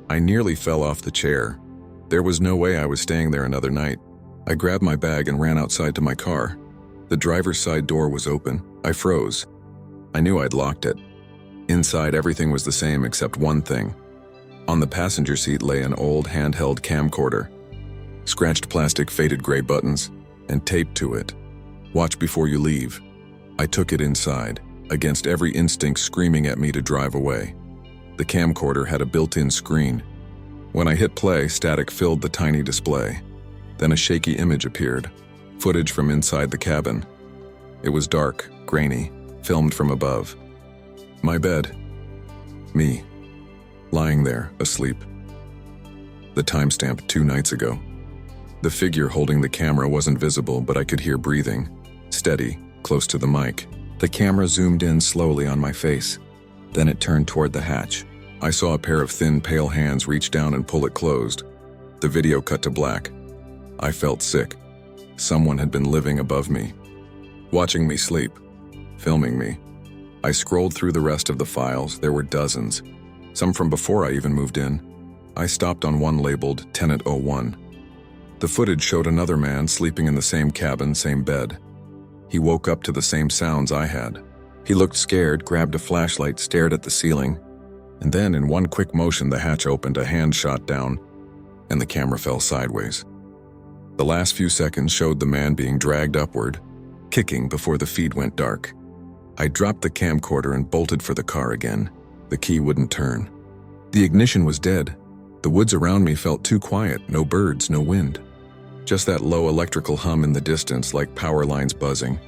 I nearly fell off the chair. There was no way I was staying there another night. I grabbed my bag and ran outside to my car. The driver's side door was open. I froze. I knew I'd locked it. Inside, everything was the same except one thing. On the passenger seat lay an old handheld camcorder. Scratched plastic, faded gray buttons, and taped to it. "Watch before you leave." I took it inside, against every instinct screaming at me to drive away. The camcorder had a built-in screen. When I hit play, static filled the tiny display. Then a shaky image appeared, footage from inside the cabin. It was dark, grainy, filmed from above. My bed. Me. Lying there, asleep. The timestamp 2 nights ago. The figure holding the camera wasn't visible, but I could hear breathing, steady, close to the mic. The camera zoomed in slowly on my face. Then it turned toward the hatch. I saw a pair of thin, pale hands reach down and pull it closed. The video cut to black. I felt sick. Someone had been living above me, watching me sleep, filming me. I scrolled through the rest of the files. There were dozens, some from before I even moved in. I stopped on one labeled Tenant 01. The footage showed another man sleeping in the same cabin, same bed. He woke up to the same sounds I had. He looked scared, grabbed a flashlight, stared at the ceiling, and then in one quick motion the hatch opened, a hand shot down, and the camera fell sideways. The last few seconds showed the man being dragged upward, kicking before the feed went dark. I dropped the camcorder and bolted for the car again. The key wouldn't turn. The ignition was dead. The woods around me felt too quiet, no birds, no wind. Just that low electrical hum in the distance, like power lines buzzing.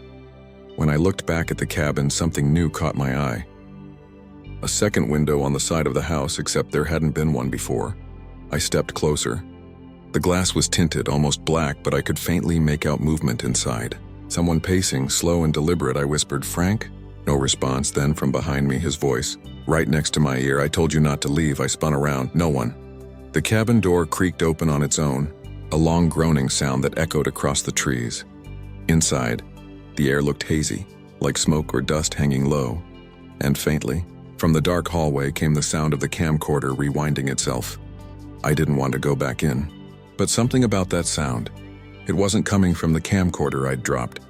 When I looked back at the cabin, something new caught my eye. A second window on the side of the house, except there hadn't been one before. I stepped closer. The glass was tinted, almost black, but I could faintly make out movement inside. Someone pacing, slow and deliberate. I whispered, "Frank?" No response. Then from behind me, his voice, right next to my ear. "I told you not to leave." I spun around. No one. The cabin door creaked open on its own, a long groaning sound that echoed across the trees. Inside, the air looked hazy, like smoke or dust hanging low. And faintly, from the dark hallway came the sound of the camcorder rewinding itself. I didn't want to go back in, but something about that sound. It wasn't coming from the camcorder I'd dropped.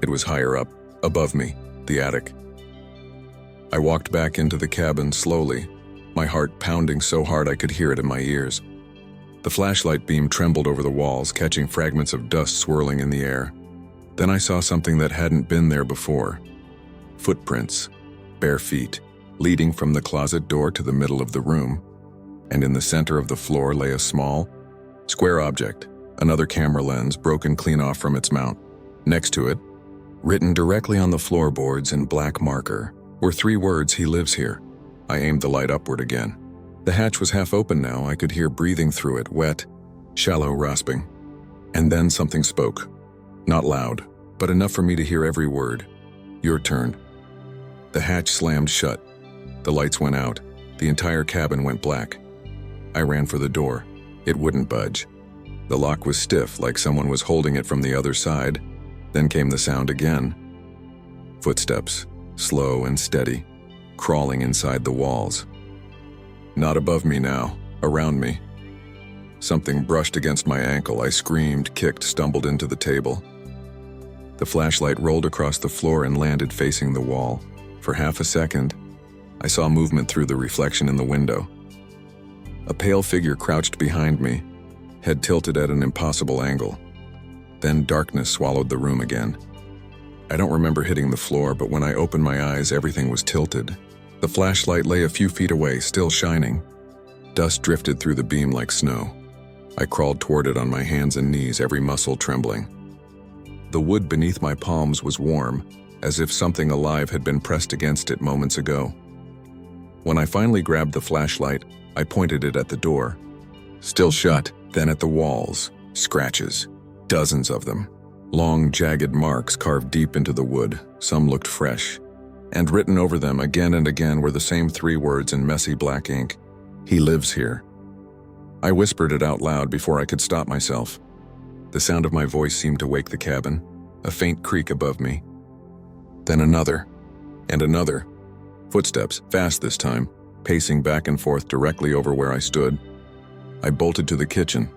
It was higher up, above me, the attic. I walked back into the cabin slowly, my heart pounding so hard I could hear it in my ears. The flashlight beam trembled over the walls, catching fragments of dust swirling in the air. Then I saw something that hadn't been there before. Footprints, bare feet, leading from the closet door to the middle of the room. And in the center of the floor lay a small, square object, another camera lens broken clean off from its mount. Next to it, written directly on the floorboards in black marker, were 3 words, "He lives here." I aimed the light upward again. The hatch was half open now. I could hear breathing through it, wet, shallow rasping. And then something spoke. Not loud, but enough for me to hear every word. "Your turn." The hatch slammed shut. The lights went out. The entire cabin went black. I ran for the door. It wouldn't budge. The lock was stiff, like someone was holding it from the other side. Then came the sound again. Footsteps, slow and steady, crawling inside the walls. Not above me now, around me. Something brushed against my ankle. I screamed, kicked, stumbled into the table. The flashlight rolled across the floor and landed facing the wall. For half a second, I saw movement through the reflection in the window. A pale figure crouched behind me, head tilted at an impossible angle. Then darkness swallowed the room again. I don't remember hitting the floor, but when I opened my eyes, everything was tilted. The flashlight lay a few feet away, still shining. Dust drifted through the beam like snow. I crawled toward it on my hands and knees, every muscle trembling. The wood beneath my palms was warm, as if something alive had been pressed against it moments ago. When I finally grabbed the flashlight, I pointed it at the door. Still shut, then at the walls. Scratches. Dozens of them. Long, jagged marks carved deep into the wood. Some looked fresh. And written over them again and again were the same 3 words in messy black ink. "He lives here." I whispered it out loud before I could stop myself. The sound of my voice seemed to wake the cabin, a faint creak above me. Then another, and another. Footsteps, fast this time, pacing back and forth directly over where I stood. I bolted to the kitchen.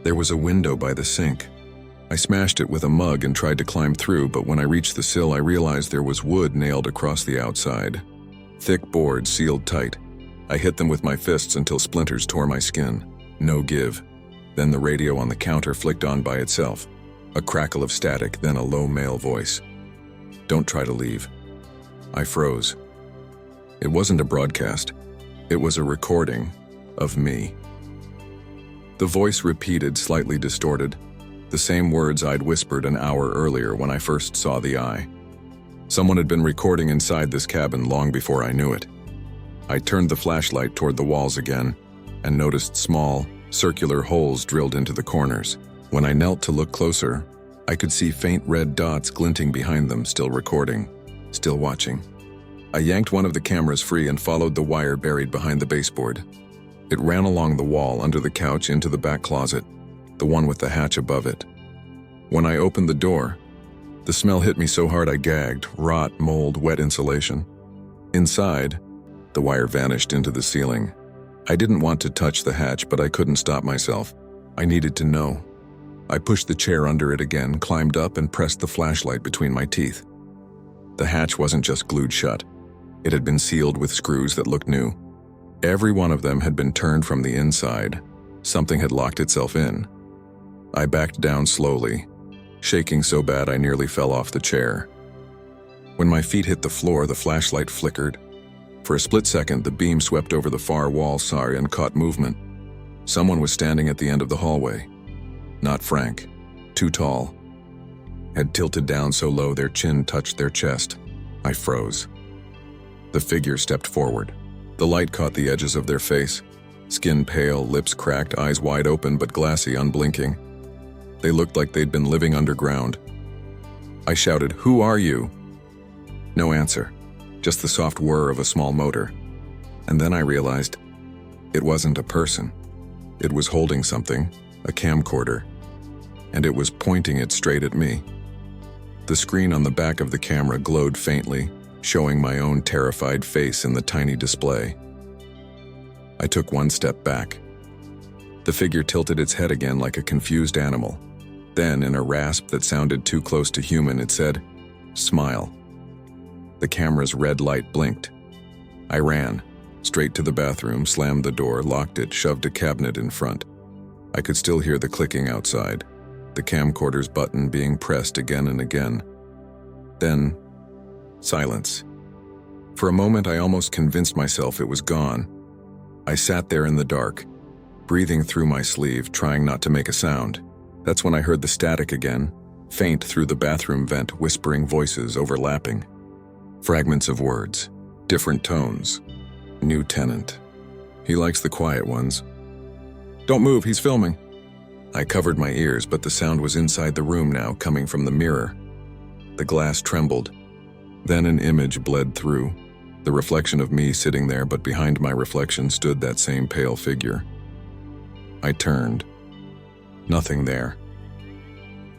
There was a window by the sink. I smashed it with a mug and tried to climb through, but when I reached the sill, I realized there was wood nailed across the outside. Thick boards sealed tight. I hit them with my fists until splinters tore my skin. No give. Then the radio on the counter flicked on by itself. A crackle of static, then a low male voice. "Don't try to leave." I froze. It wasn't a broadcast. It was a recording of me. The voice repeated, slightly distorted, the same words I'd whispered an hour earlier when I first saw the eye. Someone had been recording inside this cabin long before I knew it. I turned the flashlight toward the walls again and noticed small, circular holes drilled into the corners. When I knelt to look closer, I could see faint red dots glinting behind them, still recording, still watching. I yanked one of the cameras free and followed the wire buried behind the baseboard. It ran along the wall under the couch into the back closet, the one with the hatch above it. When I opened the door, the smell hit me so hard I gagged, rot, mold, wet insulation. Inside, the wire vanished into the ceiling. I didn't want to touch the hatch, but I couldn't stop myself. I needed to know. I pushed the chair under it again, climbed up, and pressed the flashlight between my teeth. The hatch wasn't just glued shut. It had been sealed with screws that looked new. Every one of them had been turned from the inside. Something had locked itself in. I backed down slowly, shaking so bad I nearly fell off the chair. When my feet hit the floor, the flashlight flickered. For a split second, the beam swept over the far wall, and caught movement. Someone was standing at the end of the hallway. Not Frank. Too tall. Had tilted down so low their chin touched their chest. I froze. The figure stepped forward. The light caught the edges of their face. Skin pale, lips cracked, eyes wide open but glassy, unblinking. They looked like they'd been living underground. I shouted, "Who are you?" No answer, just the soft whir of a small motor. And then I realized it wasn't a person. It was holding something, a camcorder, and it was pointing it straight at me. The screen on the back of the camera glowed faintly, showing my own terrified face in the tiny display. I took one step back. The figure tilted its head again like a confused animal. Then, in a rasp that sounded too close to human, it said, "Smile." The camera's red light blinked. I ran, straight to the bathroom, slammed the door, locked it, shoved a cabinet in front. I could still hear the clicking outside, the camcorder's button being pressed again and again. Then, silence. For a moment, I almost convinced myself it was gone. I sat there in the dark, breathing through my sleeve, trying not to make a sound. That's when I heard the static again, faint through the bathroom vent, whispering voices overlapping. Fragments of words, different tones. New tenant. He likes the quiet ones. "Don't move, he's filming." I covered my ears, but the sound was inside the room now, coming from the mirror. The glass trembled. Then an image bled through. The reflection of me sitting there, but behind my reflection stood that same pale figure. I turned. Nothing there.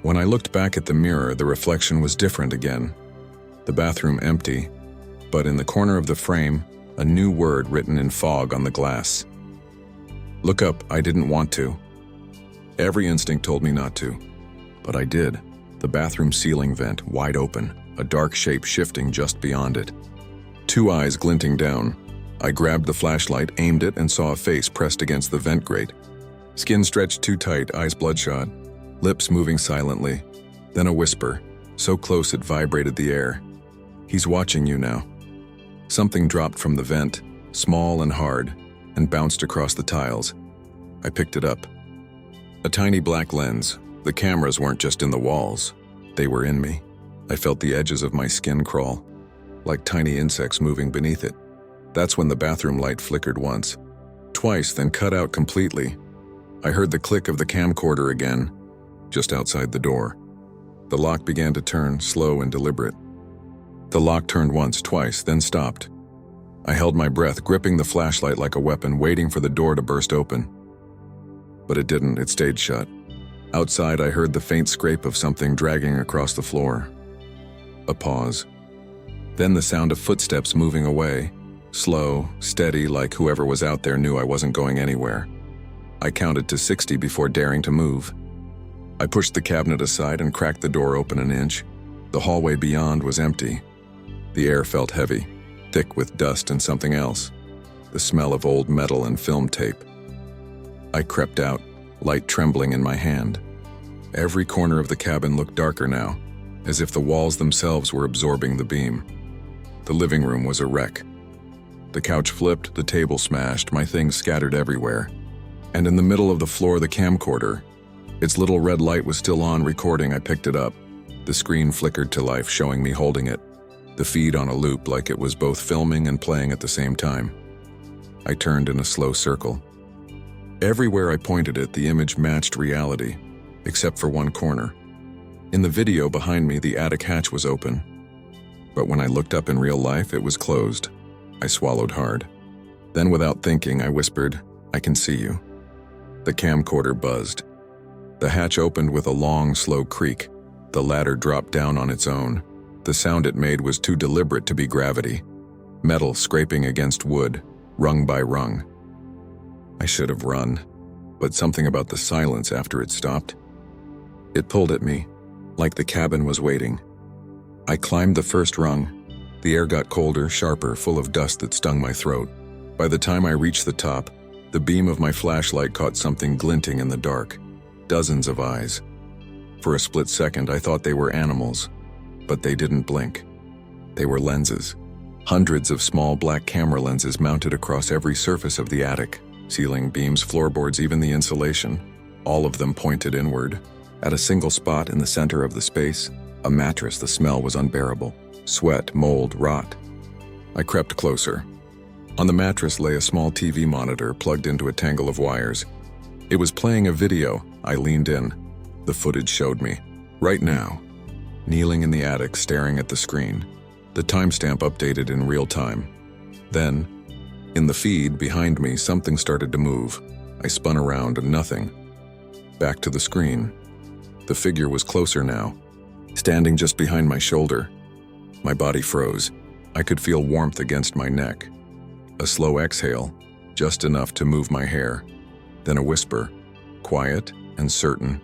When I looked back at the mirror, the reflection was different again. The bathroom empty, but in the corner of the frame, a new word written in fog on the glass. Look up, I didn't want to. Every instinct told me not to, but I did. The bathroom ceiling vent, wide open, a dark shape shifting just beyond it. Two eyes glinting down. I grabbed the flashlight, aimed it, and saw a face pressed against the vent grate. Skin stretched too tight, eyes bloodshot, lips moving silently. Then a whisper, so close it vibrated the air. "He's watching you now." Something dropped from the vent, small and hard, and bounced across the tiles. I picked it up. A tiny black lens. The cameras weren't just in the walls. They were in me. I felt the edges of my skin crawl, like tiny insects moving beneath it. That's when the bathroom light flickered once, twice, then cut out completely. I heard the click of the camcorder again, just outside the door. The lock began to turn, slow and deliberate. The lock turned once, twice, then stopped. I held my breath, gripping the flashlight like a weapon, waiting for the door to burst open. But it didn't, it stayed shut. Outside, I heard the faint scrape of something dragging across the floor. A pause. Then the sound of footsteps moving away, slow, steady, like whoever was out there knew I wasn't going anywhere. I counted to 60 before daring to move. I pushed the cabinet aside and cracked the door open an inch. The hallway beyond was empty. The air felt heavy, thick with dust and something else, the smell of old metal and film tape. I crept out, light trembling in my hand. Every corner of the cabin looked darker now, as if the walls themselves were absorbing the beam. The living room was a wreck. The couch flipped, the table smashed, my things scattered everywhere. And in the middle of the floor, the camcorder. Its little red light was still on, recording. I picked it up. The screen flickered to life, showing me holding it. The feed on a loop, like it was both filming and playing at the same time. I turned in a slow circle. Everywhere I pointed it, the image matched reality. except for one corner. In the video behind me, the attic hatch was open. But when I looked up in real life, it was closed. I swallowed hard. Then, without thinking, I whispered, "I can see you." The camcorder buzzed. The hatch opened with a long, slow creak. The ladder dropped down on its own. The sound it made was too deliberate to be gravity. Metal scraping against wood, rung by rung. I should have run, but something about the silence after it stopped. It pulled at me, like the cabin was waiting. I climbed the first rung. The air got colder, sharper, full of dust that stung my throat. By the time I reached the top, the beam of my flashlight caught something glinting in the dark. Dozens of eyes. For a split second, I thought they were animals, but they didn't blink. They were lenses. Hundreds of small black camera lenses mounted across every surface of the attic. Ceiling, beams, floorboards, even the insulation. All of them pointed inward. At a single spot in the center of the space, a mattress. The smell was unbearable. Sweat, mold, rot. I crept closer. On the mattress lay a small TV monitor plugged into a tangle of wires. It was playing a video. I leaned in. The footage showed me. Right now. Kneeling in the attic, staring at the screen. The timestamp updated in real time. Then, in the feed behind me, something started to move. I spun around and nothing. Back to the screen. The figure was closer now, standing just behind my shoulder. My body froze. I could feel warmth against my neck. A slow exhale, just enough to move my hair. Then a whisper, quiet and certain.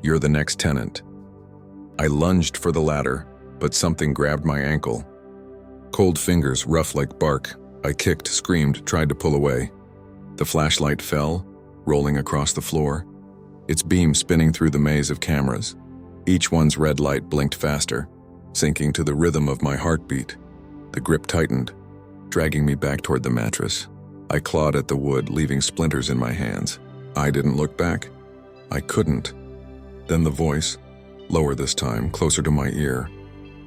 "You're the next tenant." I lunged for the ladder, but something grabbed my ankle. Cold fingers, rough like bark. I kicked, screamed, tried to pull away. The flashlight fell, rolling across the floor, its beam spinning through the maze of cameras. Each one's red light blinked faster, sinking to the rhythm of my heartbeat. The grip tightened, dragging me back toward the mattress. I clawed at the wood, leaving splinters in my hands. I didn't look back. I couldn't. Then the voice, lower this time, closer to my ear.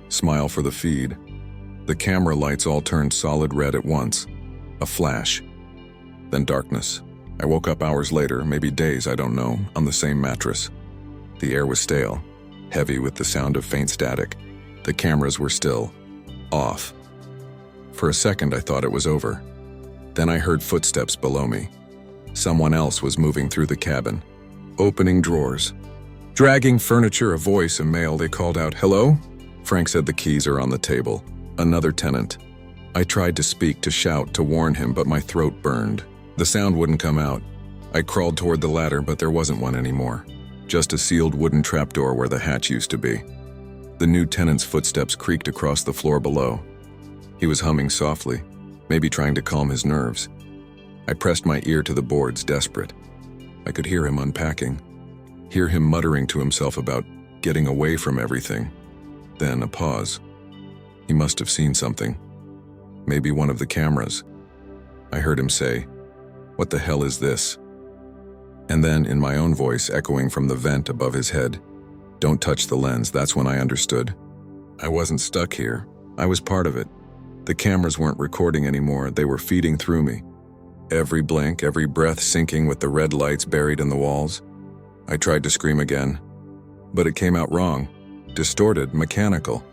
Smile for the feed. The camera lights all turned solid red at once. A flash. Then darkness. I woke up hours later, maybe days, I don't know, on the same mattress. The air was stale, heavy with the sound of faint static. The cameras were still. Off. For a second, I thought it was over. Then I heard footsteps below me. Someone else was moving through the cabin. Opening drawers. Dragging furniture, a voice, a male. They called out, "Hello?" Frank said, "The keys are on the table." Another tenant. I tried to speak, to shout, to warn him, but my throat burned. The sound wouldn't come out. I crawled toward the ladder, but there wasn't one anymore. Just a sealed wooden trapdoor where the hatch used to be. The new tenant's footsteps creaked across the floor below. He was humming softly, maybe trying to calm his nerves. I pressed my ear to the boards, desperate. I could hear him unpacking, hear him muttering to himself about getting away from everything. Then a pause. He must have seen something. Maybe one of the cameras. I heard him say, "What the hell is this?" And then, in my own voice, echoing from the vent above his head, "Don't touch the lens." That's when I understood. I wasn't stuck here. I was part of it. The cameras weren't recording anymore. They were feeding through me. Every blink, every breath syncing with the red lights buried in the walls. I tried to scream again, but it came out wrong, distorted, mechanical,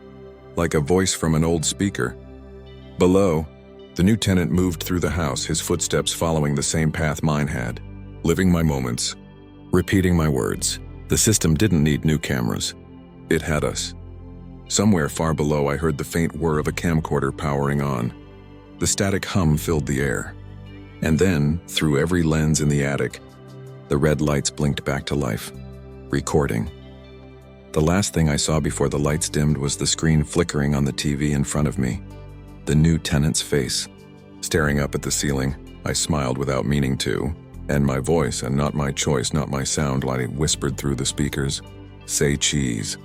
like a voice from an old speaker. Below, the new tenant moved through the house, his footsteps following the same path mine had. Living my moments, repeating my words. The system didn't need new cameras. It had us. Somewhere far below, I heard the faint whir of a camcorder powering on. The static hum filled the air. And then, through every lens in the attic, the red lights blinked back to life, recording. The last thing I saw before the lights dimmed was the screen flickering on the TV in front of me. The new tenant's face. Staring up at the ceiling, I smiled without meaning to, and my voice, and not my choice, not my sound, like whispered through the speakers, "Say cheese."